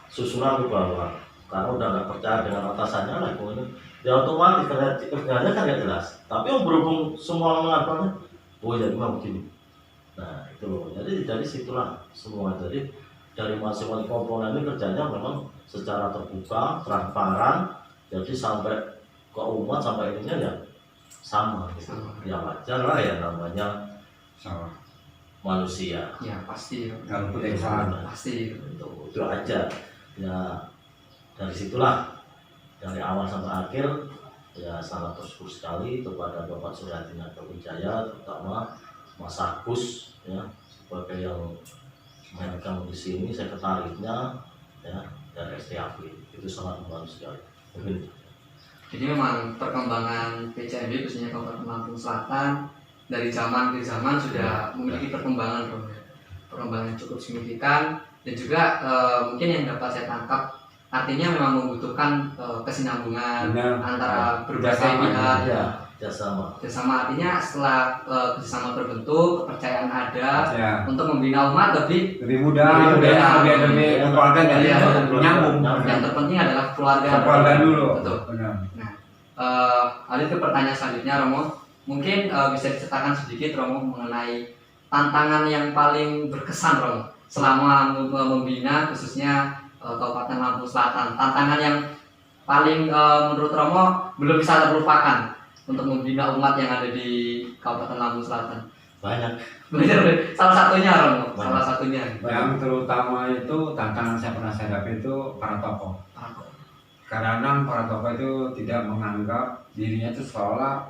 susunan ke bawah. Karena udah nggak percaya dengan atasannya lah, kemudian ya otomatis kerjanya kan nggak jelas. Tapi yang berhubung semua mengatakan, oh jadi memang begini. Nah itu loh. Jadi dari situlah semua. Jadi dari masing-masing komponen ini kerjanya memang secara terbuka, transparan. Jadi sampai ke umat sampai ininya ya sama gitu. Ya wajar lah ya namanya Sama. manusia. Ya pasti. Kalau pun kesalahan. Pasti. Itu aja. Ya dari situlah dari awal sampai akhir ya sangat bersyukur sekali kepada Bapak Suratina Wijaya, terutama Mas Agus ya sebagai yang memegang di sini sekretarisnya ya dari STAP itu sangat membantu sekali. Mungkin Jadi memang perkembangan PCMB khususnya Kabupaten Lampung Selatan dari zaman ke zaman sudah memiliki perkembangan, Bro. Perkembangan yang cukup signifikan dan juga mungkin yang dapat saya tangkap artinya memang membutuhkan kesinambungan Benar. antara berbagai Kerjasama, pihak. ya kerjasama. Kerjasama artinya setelah kerjasama terbentuk, kepercayaan ada Ya. untuk membina umat lebih Lebih mudah, lebih keluarga dan Iya. nyambung. yang terpenting adalah keluarga. Keluarga dulu. Betul. Benar. Lanjut ke pertanyaan selanjutnya, Romo. Mungkin bisa diceritakan sedikit, Romo, mengenai tantangan yang paling berkesan, Romo, selama membina khususnya Kabupaten Lampung Selatan. Tantangan yang paling menurut Romo belum bisa terlupakan untuk membina umat yang ada di Kabupaten Lampung Selatan. Banyak. Benar, salah satunya, Romo. Banyak. Salah satunya. Yang terutama itu tantangan saya pernah hadapi itu para tokoh. Kadang-kadang para tokoh itu tidak menganggap dirinya itu seolah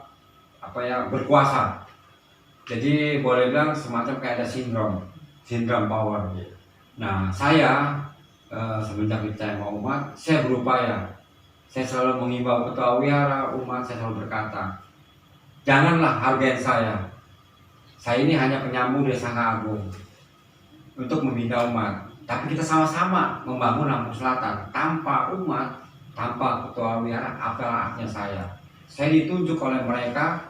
berkuasa. Jadi boleh bilang semacam kayak ada sindrom power. Nah saya semenjak percaya sama umat, saya berupaya. Saya selalu mengimbau ketua wihara umat, saya selalu berkata, janganlah hargain saya. Saya ini hanya penyambung dari Sang Agung untuk membina umat. Tapi kita sama-sama membangun Lampung Selatan. Tanpa umat, tanpa ketua wihara, apalah haknya saya. Saya ditunjuk oleh mereka,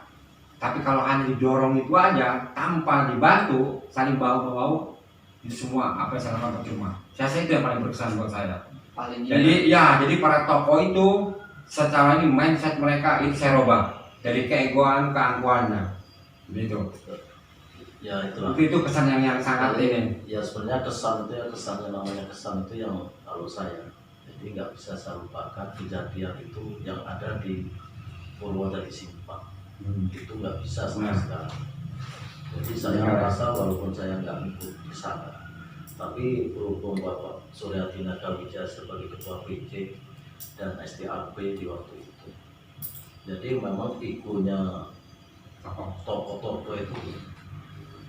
tapi kalau hanya didorong itu aja, tanpa dibantu, saling bahu-bahu, itu semua apa yang saya lakukan percuma. Saya itu yang paling berkesan buat saya. Jadi para tokoh itu secara ini mindset mereka itu saya rubah dari keegoan ke angkuhannya, begitu. Ya itulah. Itu kesan yang sangat ini. Ya sebenarnya kesan itu ya kesannya namanya kesan itu yang kalau saya jadi nggak bisa saya lupakan kejadian itu yang ada di Purwodadi Simpang. Itu nggak bisa sama sekali. Jadi saya merasa walaupun saya nggak ikut di sana, tapi berhubung Bapak Suryatina Wijaya sebagai ketua PJ dan STAP di waktu itu, jadi memang ikunya tokoh-tokoh itu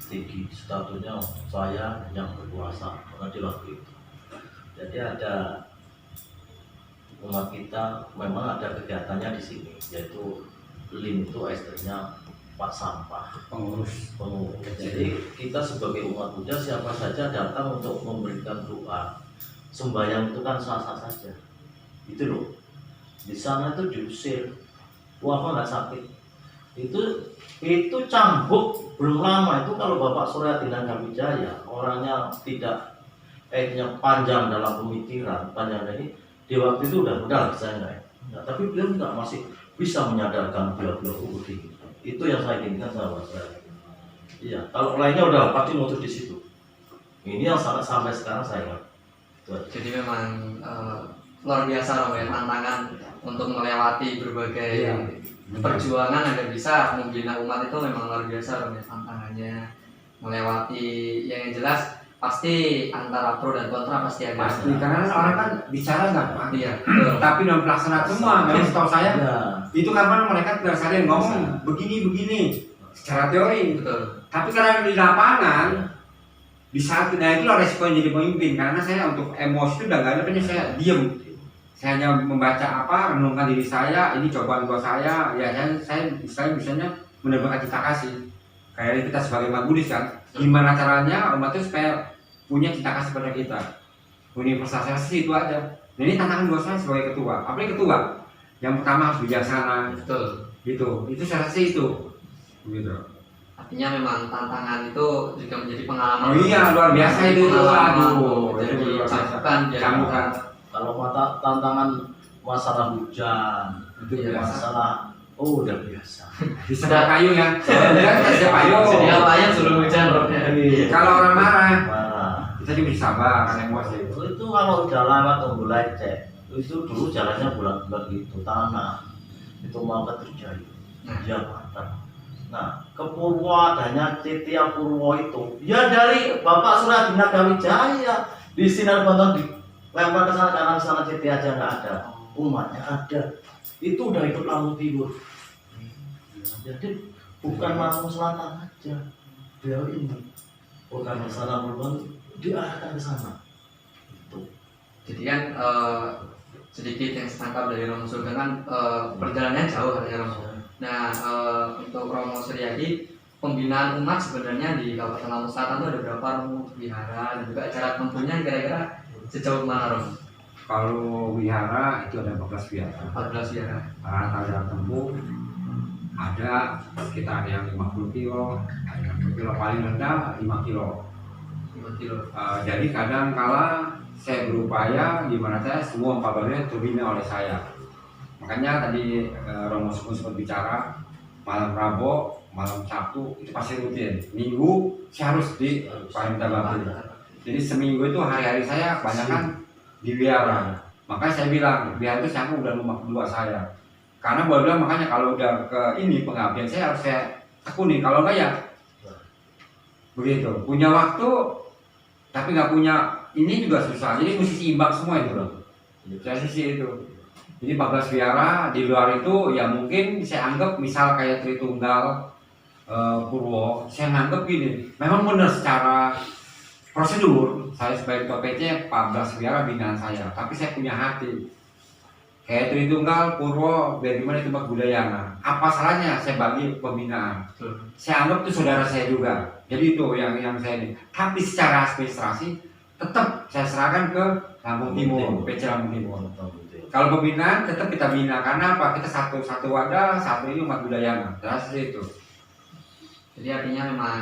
tinggi statusnya saya yang berkuasa karena di waktu itu. Jadi ada umat kita memang ada kegiatannya di sini, yaitu LIM itu istrinya Pak Sampah Pengurus. Jadi kita sebagai umat Buddha siapa saja datang untuk memberikan doa, sembahyang itu kan sah-sah saja. Itu loh. Di sana itu diusir. Wah, nggak sakit. itu cambuk belum lama itu. Kalau Bapak Suryati Nagawijaya orangnya tidak panjang dalam pemikiran, panjang dari di waktu itu udah saya enggak. Nah, tapi beliau enggak, masih bisa menyadarkan beliau itu yang saya inginkan sama saya. Iya, kalau lainnya udah pasti muncul di situ. Ini yang sampai sekarang saya ingat. Jadi memang luar biasa Romo ya, tantangan untuk melewati berbagai perjuangan agar bisa membina umat itu memang luar biasa Romo ya, tantangannya melewati yang jelas pasti antara pro dan kontra pasti ada. Pasti, karena orang kan bicara gampang. Iya. Tapi dalam pelaksanaan semua, memang setahu saya itu kapan mereka tidak sadar ngomong begini secara teori. Betul. Tapi karena di lapangan di saat itu resiko yang jadi pemimpin, karena saya untuk emosi itu udah nggak ada, hanya saya diem. Saya hanya membaca renungkan diri saya, ini cobaan buat saya, ya saya misalnya mendapatkan cinta kasih. Kayak kita sebagai umat Buddhis kan, gimana caranya umat itu supaya punya cinta kasih pada kita. Universalisasi itu aja. Nah, ini tantangan buat saya sebagai ketua. Apalagi ketua, yang pertama harus bijaksana. Betul. Itu saya rasa itu. Gitu. Artinya memang tantangan itu juga menjadi pengalaman. Oh iya, luar biasa itu. Jadi cambukan. Kalau tantangan masalah hujan, Itu biasa. masalah udah biasa. Di sebelah kayu ya. Ada payung. Sedia payung sebelum hujan Romo. Kalau orang marah, Marah. kita juga bisa sabar karena emosi. Itu kalau jalan atau lecet, itu dulu jalannya bulat-bulat gitu, tanah itu mau terjadi. Dia patah. Nah, ke Purwo adanya Citya Purwo itu, ya dari Bapak Suryati Nagawijaya di Sinar Banten dilempar ke sana, karena sana Citya aja nggak ada, umatnya ada. Itu udah ikut Lampung Timur. Jadi bukan Lampung Selatan aja, beliau ini bukan masalah Purwo diarahkan ke sana. Itu. Jadi kan sedikit yang setangkap dari Romo Sugeng kan perjalanannya jauh katanya Romo. Nah, untuk Romo Suryadi, pembinaan umat sebenarnya di Kabupaten Lampung Selatan itu ada berapa Romo wihara dan juga jarak tempuhnya kira-kira sejauh mana Romo? Kalau wihara itu ada 14 wihara. 14 wihara. Rata jarak tempuh ada sekitar yang 50 kilo, ada yang 1 kilo, paling rendah 5 kilo. 5 kilo. Jadi kadang kala saya berupaya gimana saya semua 14 terbina oleh saya. Makanya tadi Romo Sugeng sempat bicara malam Rabu, malam Sabtu itu pasti rutin. Minggu saya harus di Parimta Bakti. Jadi seminggu itu hari-hari saya kebanyakan di wihara. Makanya saya bilang wihara itu saya udah rumah kedua saya. Karena boleh bilang makanya kalau udah ke ini pengabdian saya harus saya tekuni. Kalau enggak ya begitu. Punya waktu tapi nggak punya ini juga susah. Jadi mesti seimbang semua itu loh. Saya sisi itu. Jadi 14 wihara di luar itu ya mungkin saya anggap misal kayak Tritunggal Purwo, saya anggap gini, memang benar secara prosedur saya sebagai ketua PC 14 wihara binaan saya, tapi saya punya hati. Kayak Tritunggal Purwo, bagaimana itu Budayana, apa salahnya saya bagi pembinaan? Saya anggap itu saudara saya juga. Jadi itu yang saya ini. Tapi secara administrasi tetap saya serahkan ke Lampung Timur, PC Lampung Timur. Kalau pembinaan tetap kita bina, karena apa? Kita satu wadah, satu ini umat budaya, seperti itu. Jadi artinya memang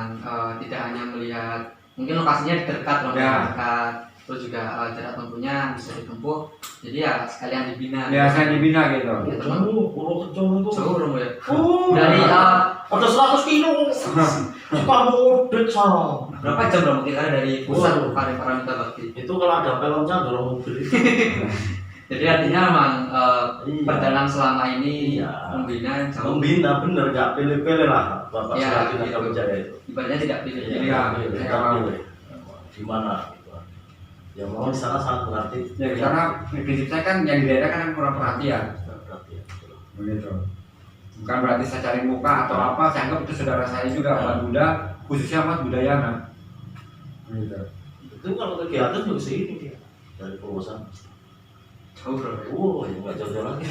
tidak hanya melihat mungkin lokasinya dekat, dekat, terus juga jarak tempuhnya bisa ditempuh. Jadi ya sekalian dibina. Ya saya dibina gitu. Pulau Kecil itu Jauh Romo ya. dari Ada ada 100 kilo. Kamu udah sana. berapa jam Romo kira dari pusat Parimta Bakti? Itu kalau ada filmnya dorong mobil. Jadi artinya memang Iya. perjalanan selama ini Iya. membina jauh. Membina bener, gak pilih-pilih lah Bapak Iya, Suryati gitu. Nagawijaya itu. Ibaratnya tidak pilih-pilih. Iya. Di mana gitu. Ya mau di sana sangat berarti. Ya karena prinsip saya kan yang di daerah kan kurang perhatian. Berarti ya. Begitu. Bukan berarti saya cari muka atau apa, saya anggap itu saudara saya juga umat Buddha, khususnya umat Budayana. Begitu. Itu kalau kegiatan juga sini dia dari Purwosan. Jauh Romo. Oh, ya nggak jauh-jauh lagi.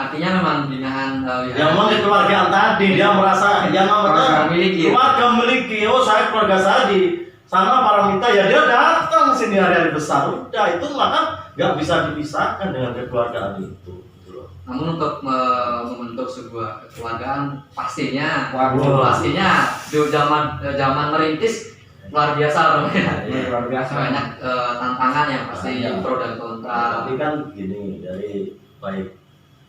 Artinya memang binaan Yang mau keluargaan tadi dia merasa yang namanya miliki. keluarga memiliki. Oh, saya keluarga saya di sana Paramita, ya dia datang sini hari-hari besar. Udah itu maka nggak bisa dipisahkan dengan kekeluargaan itu. betul. Namun untuk membentuk sebuah kekeluargaan pastinya Waduh. di zaman merintis luar biasa namanya. Luar biasa. Banyak tantangan yang pasti Banyak. pro dan kontra. Tapi kan gini, dari baik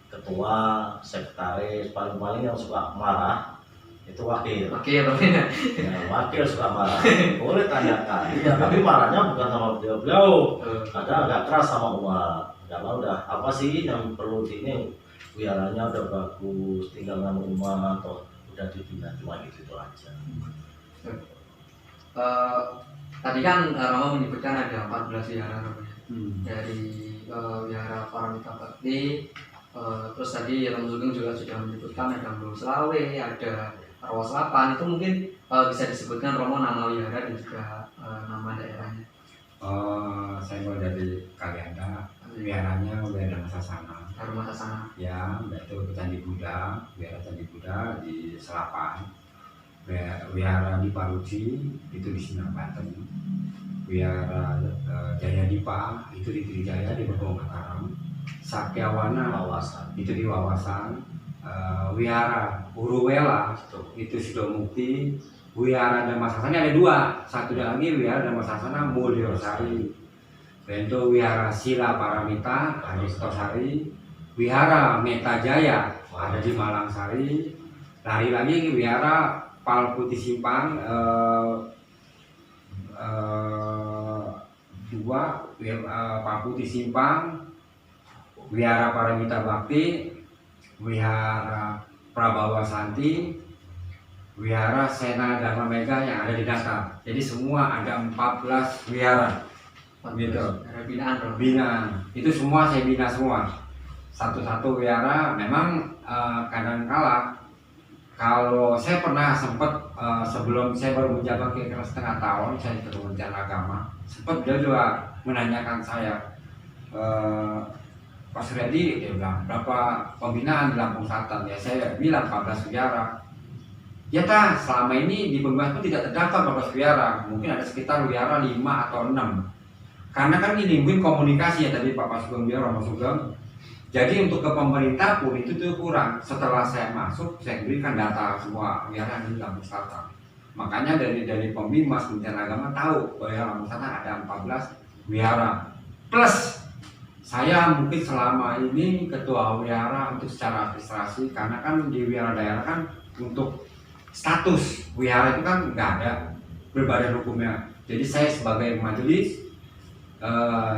ketua, sekretaris, paling-paling yang suka marah itu wakil. Oke, berbeda. Ya, wakil suka marah. Boleh tanyakan. Ya, tapi marahnya bukan sama beliau. Ada agak keras sama umat. Kalau udah apa sih yang perlu di ini, wiaranya udah bagus, tinggal nama umat atau udah dibina, cuma gitu aja. Tadi kan Romo menyebutkan ada 14 wihara namanya. Hmm. Dari wihara Paramita Bakti, terus tadi Romo Sugeng juga sudah menyebutkan ada Ambulu Selawe, ada Rawa Selapan. Itu mungkin bisa disebutkan Romo nama wihara dan juga nama daerahnya. Saya mulai dari Kalianda, wiharanya Wihara Masasana. Rumah Sasana. Ya, yaitu Candi Buddha, Wihara Candi Buddha di Selapan. Wihara di Paruci itu di Sindang Banten. Wihara Jaya Dipa itu di Trijaya di Bogor Mataram. Sakyawana Wawasan. itu di Wawasan. Wihara Uruwela itu Sudomukti. Wihara Damasasana ada dua, satu lagi Wihara Damasasana Mulyosari. Dan itu Wihara Sila Paramita Aristosari. Wihara Metajaya ada di Malangsari. Lari lagi Wihara Palputi Simpang dua Palputi Simpang, Wihara Paramita Bakti, Wihara Prabawa Santi, Wihara Sena Dharma Mega yang ada di Natal. Jadi semua ada 14 wihara. Gitu. Ada binaan Romo. Binaan itu semua saya bina semua. Satu-satu wihara memang kadang-kala kalau saya pernah sempat sebelum saya baru menjabat kira-kira setengah tahun saya ke Kementerian Agama, sempat dia juga menanyakan saya, Pak Suryadi, dia bilang berapa pembinaan di Lampung Selatan? Ya saya bilang 14 wihara. Ya ta, selama ini di Pembantu tidak terdapat 14 wihara, mungkin ada sekitar wihara 5 atau 6. Karena kan ini mungkin komunikasi ya tadi Pak Sugeng bilang, Romo Sugeng. Jadi untuk ke pemerintah pun itu tuh kurang. Setelah saya masuk, saya berikan data semua wihara di Lampung Selatan. Makanya dari Pembimas Kementerian Agama tahu bahwa Lampung Selatan ada 14 wihara. Plus saya mungkin selama ini ketua wihara untuk secara administrasi, karena kan di wihara daerah kan untuk status wihara itu kan nggak ada berbadan hukumnya. Jadi saya sebagai majelis,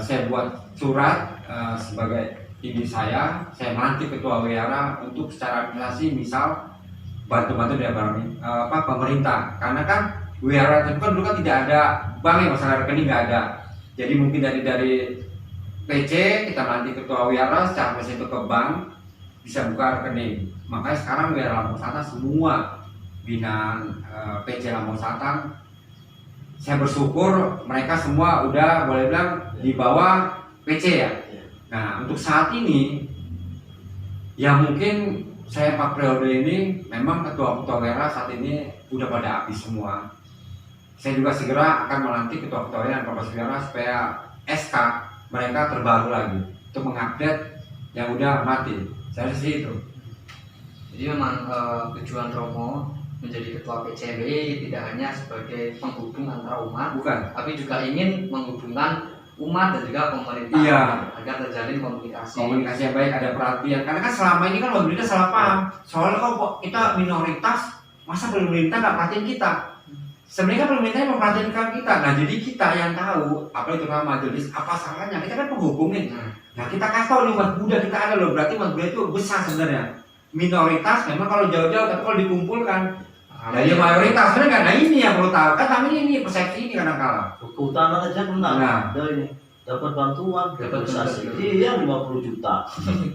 saya buat surat sebagai ini saya melantik ketua wihara untuk secara administrasi, misal bantu-bantu dari pemerintah. Karena kan wihara itu kan dulu kan tidak ada bank ya, masalah rekening nggak ada. Jadi mungkin dari PC kita melantik ketua wihara secara itu ke bank bisa buka rekening. Makanya sekarang wihara Lampung Selatan semua binaan PC Lampung Selatan, saya bersyukur mereka semua udah boleh bilang di bawah PC ya. Nah untuk saat ini ya mungkin saya 4 periode ini memang ketua-ketua wihara saat ini udah pada habis semua. Saya juga segera akan melantik ketua-ketua wihara dan kepala wihara supaya SK mereka terbaru lagi untuk mengupdate yang udah mati. Saya sih itu. Jadi memang tujuan Romo menjadi ketua PCMBI tidak hanya sebagai penghubung antara umat, Bukan. tapi juga ingin menghubungkan umat dan juga pemerintah, Iya. agar terjalin komunikasi. Komunikasi yang baik, ada perhatian. Karena kan selama ini kan pemerintah salah paham. Soalnya kok kita minoritas, masa pemerintah nggak perhatiin kita? Sebenarnya kan pemerintah yang memperhatikan kita. Nah jadi kita yang tahu, apalagi terutama majelis, apa salahnya? Kita kan penghubung nih. Nah kita kasih tahu nih umat Buddha kita ada loh. Berarti umat Buddha itu besar sebenarnya. Minoritas memang kalau jauh-jauh, tapi kalau dikumpulkan dari mayoritas sebenarnya kan. Nah ini yang perlu tahu. Kan kami ini persepsi ini kadang-kala. Kehutanan aja kena. Nah. Ada ini dapat bantuan Dapat organisasi. bantuan. Iya 50 juta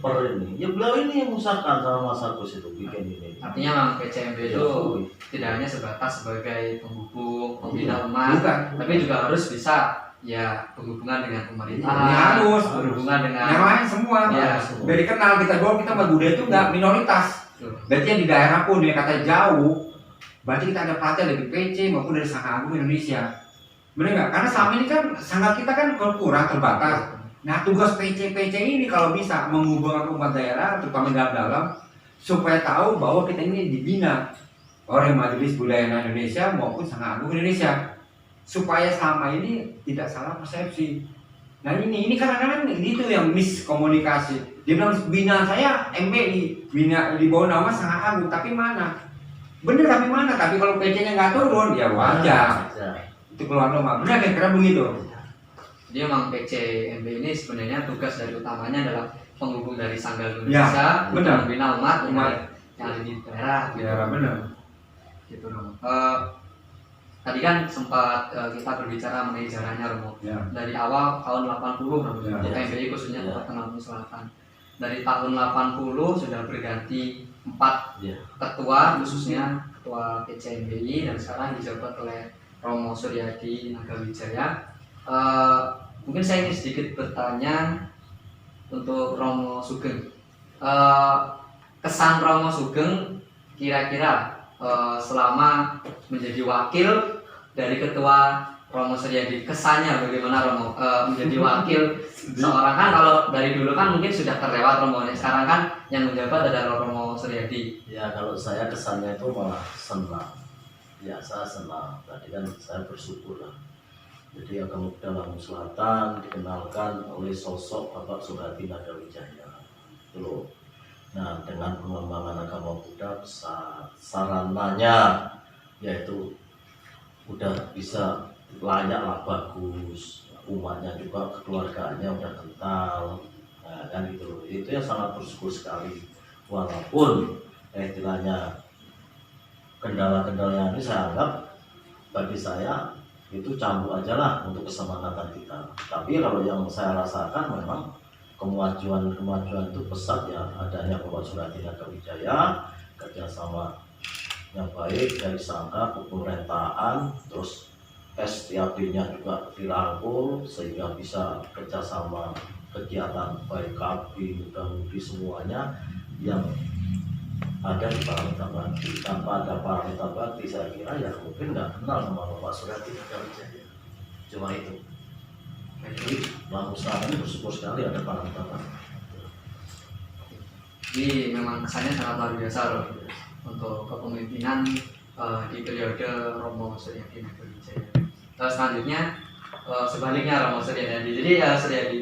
per ini. Ya beliau ini yang usahakan sama Mas Agus itu bikin ini. Artinya memang PCMB itu Iya. tidak hanya sebatas sebagai penghubung, pembina umat, Bukan. tapi juga harus bisa ya berhubungan dengan pemerintah, Ini harus. berhubungan dengan Yang lain semua. Ya. Biar dikenal kita bahwa kita umat Buddha itu nggak minoritas. Berarti yang di daerah pun yang kata jauh, berarti kita ada perhatian dari PC maupun dari Sangha Agung Indonesia. Benar nggak? Karena selama ini kan sangha kita kan kurang terbatas. Nah, tugas PC ini kalau bisa menghubungkan umat daerah, terutama dalam supaya tahu bahwa kita ini dibina oleh Majelis Budaya Indonesia maupun Sangga Agung Indonesia, supaya selama ini tidak salah persepsi. Nah ini kadang-kadang itu yang miskomunikasi. Dia bilang bina saya MBI, bina di bawah nama Sangga Agung, tapi mana? Bener tapi mana? Tapi kalau PC-nya nggak turun, ya wajar. Itu keluar nomor. Benar kira-kira begitu. Jadi memang PC MB ini sebenarnya tugas dari utamanya adalah penghubung dari Sangga Indonesia, benar. membina umat yang ada di daerah. Ya benar. Gitu Romo. Tadi kan sempat kita berbicara mengenai jalannya Romo. Ya. Dari awal tahun 80 Romo, Ya. untuk MBI khususnya Kabupaten Lampung Selatan. Dari tahun 80 sudah berganti 4 ketua, khususnya ketua PC MBI, dan sekarang dijabat oleh Romo Suryadi Nagawijaya. Mungkin saya ingin sedikit bertanya untuk Romo Sugeng. Kesan Romo Sugeng kira-kira selama menjadi wakil dari ketua Romo Suryadi, kesannya bagaimana Romo menjadi wakil seorang, kan kalau dari dulu kan mungkin sudah terlewat Romo, sekarang kan yang menjabat adalah Romo Suryadi. Ya kalau saya kesannya itu malah senang. Ya saya senang. Tadi kan saya bersyukur lah. Jadi Agama Muda Lampung Selatan dikenalkan oleh sosok Bapak Suryadi Nagawijaya. Itu loh. Nah, dengan pengembangan agama Buddha, sarananya yaitu udah bisa layak lah, bagus, umatnya juga keluarganya udah kental, nah, kan gitu loh. Itu yang sangat bersyukur sekali. Walaupun istilahnya kendala-kendala ini saya anggap bagi saya itu cambuk aja lah untuk kesemangatan kita. Tapi kalau yang saya rasakan memang kemajuan itu pesat ya, adanya Bapak Suryadi Nagawijaya, kerjasama yang baik dari Sangga, pemerintahan, terus STAB-nya juga dirangkul sehingga bisa kerjasama kegiatan baik Kabin dan di semuanya yang ada di Paramita Bakti. Tanpa ada Paramita Bakti saya kira ya mungkin nggak kenal sama Bapak Suryadi Nagawijaya. Cuma itu. Jadi Lampung Selatan bersyukur sekali ada Paramita Bakti. Jadi memang kesannya sangat luar biasa loh untuk kepemimpinan di periode Romo Suryadi Nagawijaya. Selanjutnya sebaliknya Romo Suryadi. Jadi Suryadi,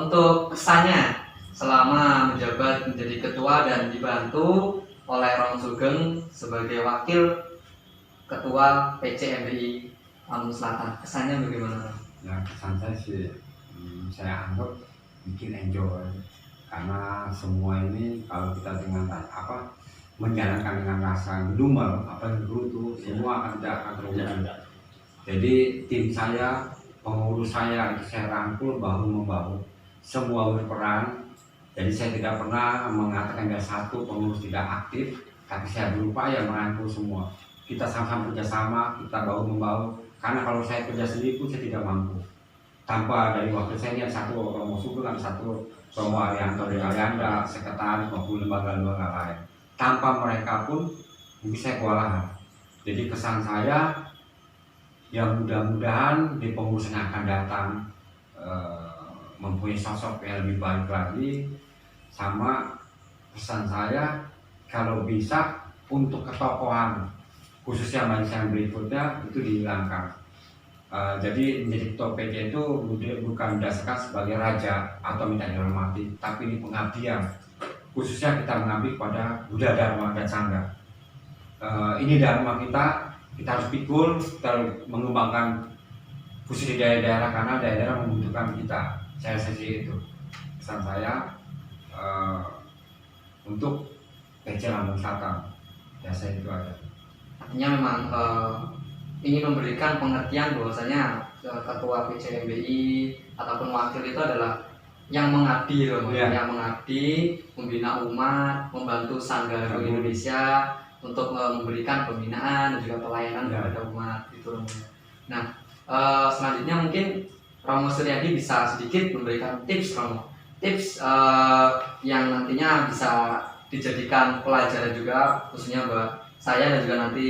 untuk kesannya selama menjabat menjadi ketua dan dibantu oleh Romo Sugeng sebagai wakil ketua PC MBI Lampung Selatan, kesannya bagaimana? Ya kesan saya sih, saya anggap bikin enjoy, karena semua ini kalau kita dengan menjalankan dengan rasa ngedumel apa yang dulu semua akan tidak akan terwujud. Jadi tim saya, pengurus saya itu saya rangkul bahu membahu, semua berperan. Jadi saya tidak pernah mengatakan ada satu pengurus tidak aktif, tapi saya berupaya merangkul semua. Kita sama-sama kerjasama, kita bahu membahu. Karena kalau saya kerja sendiri pun saya tidak mampu. Tanpa dari waktu saya yang satu Romo Sugeng, satu Romo Arianto dari Alianda, sekretaris maupun lembaga-lembaga lain. Tanpa mereka pun mungkin saya kewalahan. Jadi kesan saya yang mudah-mudahan di pengurus yang akan datang mempunyai sosok yang lebih baik lagi. Sama pesan saya kalau bisa untuk ketokohan khususnya majelis yang berikutnya itu dihilangkan. Jadi menjadi ketua PC itu bukan berdasarkan sebagai raja atau minta dihormati, tapi ini pengabdian. Khususnya kita mengabdi kepada Buddha, Dharma, dan Sangga. Ini Dharma kita harus pikul, kita harus mengembangkan khusus di daerah-daerah karena daerah membutuhkan kita. Saya sendiri itu pesan saya untuk PC Lampung Selatan. Ya saya itu ada. Artinya memang ingin memberikan pengertian bahwasanya ketua PC MBI ataupun wakil itu adalah yang mengabdi, yang mengabdi, membina umat, membantu Sangga Agung Indonesia untuk memberikan pembinaan dan juga pelayanan kepada umat itu. Nah, selanjutnya mungkin Romo Suryadi bisa sedikit memberikan tips Romo, tips yang nantinya bisa dijadikan pelajaran juga khususnya buat saya dan juga nanti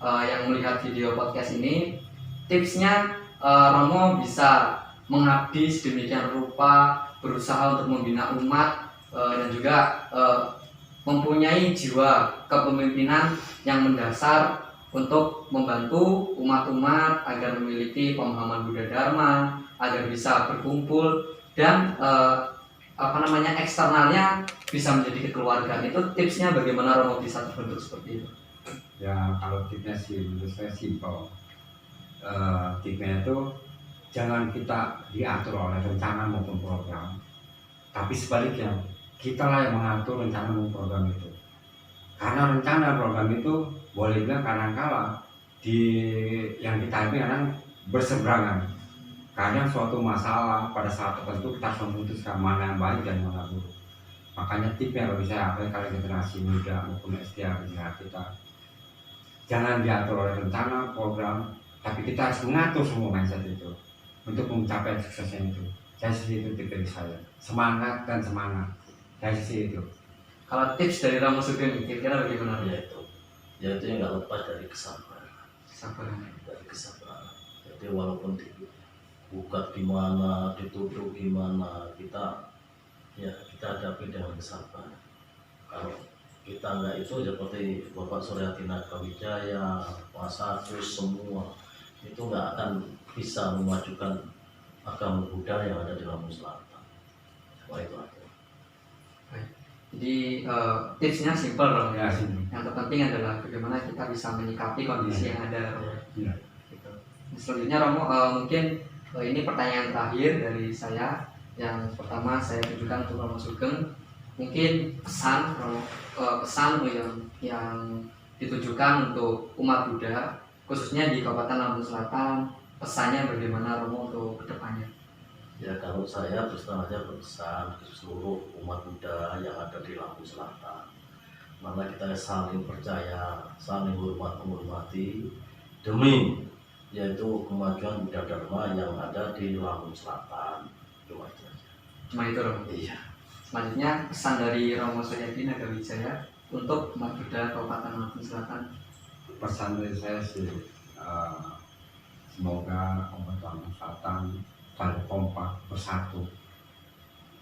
yang melihat video podcast ini. Tipsnya Romo bisa mengabdi sedemikian rupa, berusaha untuk membina umat, dan juga mempunyai jiwa kepemimpinan yang mendasar untuk membantu umat-umat agar memiliki pemahaman Buddha Dharma, agar bisa berkumpul dan eksternalnya bisa menjadi kekeluargaan. Itu tipsnya bagaimana Romo bisa terbentuk seperti itu? Ya kalau tipsnya sih menurut saya simpel. Tipsnya itu jangan kita diatur oleh rencana maupun program, tapi sebaliknya kitalah yang mengatur rencana maupun program itu. Karena rencana program itu boleh bilang kadang-kala yang kita hadapi kadang berseberangan. Kadang suatu masalah pada saat tertentu kita harus memutuskan mana yang baik dan mana buruk. Makanya tip yang lebih saya aplikasi generasi muda maupun SDA kita, jangan diatur oleh rencana program, tapi kita harus mengatur semua mindset itu untuk mencapai suksesnya itu. Dari sisi itu tip dari saya, semangat dan semangat dari sisi itu. Kalau tips dari Romo Sugeng kira-kira bagaimana? Yaitu yang nggak lepas dari kesabaran. Dari kesabaran. Jadi walaupun dibuka gimana, dituduh gimana, kita hadapi dengan kesabaran. Kalau kita nggak itu seperti Bapak Suryati Nagawijaya, Pak Sakus, semua itu nggak akan bisa memajukan agama Buddha yang ada di Lampung Selatan. Wah itu aja. Jadi tipsnya simpel Romo. Ya, simpel. Yang terpenting adalah bagaimana kita bisa menyikapi kondisi yang ada Romo. Ya. Gitu. Selanjutnya Romo, mungkin ini pertanyaan terakhir dari saya. Yang pertama saya tujukan untuk Romo Sugeng. Mungkin pesan Romo, pesan yang ditujukan untuk umat Buddha khususnya di Kabupaten Lampung Selatan, pesannya bagaimana Romo untuk kedepannya? Ya kalau saya terus terang aja berpesan ke seluruh umat Buddha yang ada di Lampung Selatan, mana kita saling percaya, saling menghormati demi yaitu kemajuan Buddha Dharma yang ada di Lampung Selatan. Cuma itu aja. Cuma itu Romo? Iya. Selanjutnya pesan dari Romo Suryati Nagawijaya untuk umat Buddha Kabupaten Lampung Selatan. Pesan dari saya sih, semoga umat Lampung Selatan saling kompak bersatu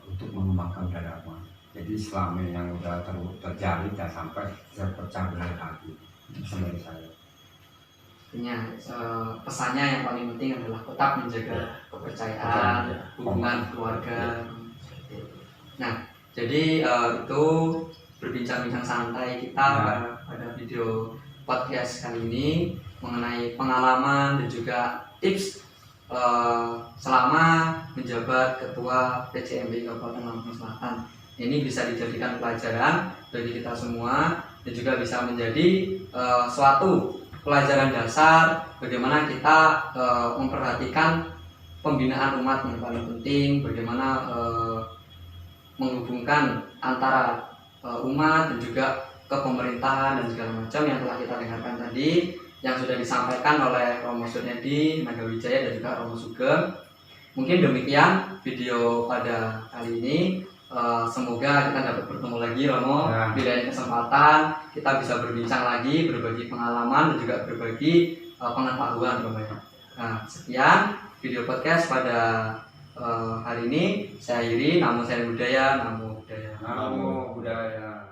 untuk mengembangkan Buddha Dharma. Jadi selama yang udah terjadi jangan sampai terpecah belah lagi. Pesan dari saya. Artinya pesannya yang paling penting adalah tetap menjaga kepercayaan, hubungan keluarga. Nah, jadi itu berbincang-bincang santai kita pada video podcast kali ini mengenai pengalaman dan juga tips selama menjabat Ketua PCMBI Kabupaten Lampung Selatan. Ini bisa dijadikan pelajaran bagi kita semua dan juga bisa menjadi suatu pelajaran dasar bagaimana kita memperhatikan pembinaan umat yang paling penting, bagaimana menghubungkan antara umat dan juga ke pemerintahan dan segala macam yang telah kita dengarkan tadi, yang sudah disampaikan oleh Romo Suryati Nagawijaya dan juga Romo Sugeng. Mungkin demikian video pada kali ini. Semoga kita dapat bertemu lagi Romo di lain kesempatan. Kita bisa berbincang lagi, berbagi pengalaman dan juga berbagi pengetahuan Romo. Nah, sekian video podcast pada hari ini. Saya Iri, namo Sari Budaya, namo budaya. Namo Buddhaya.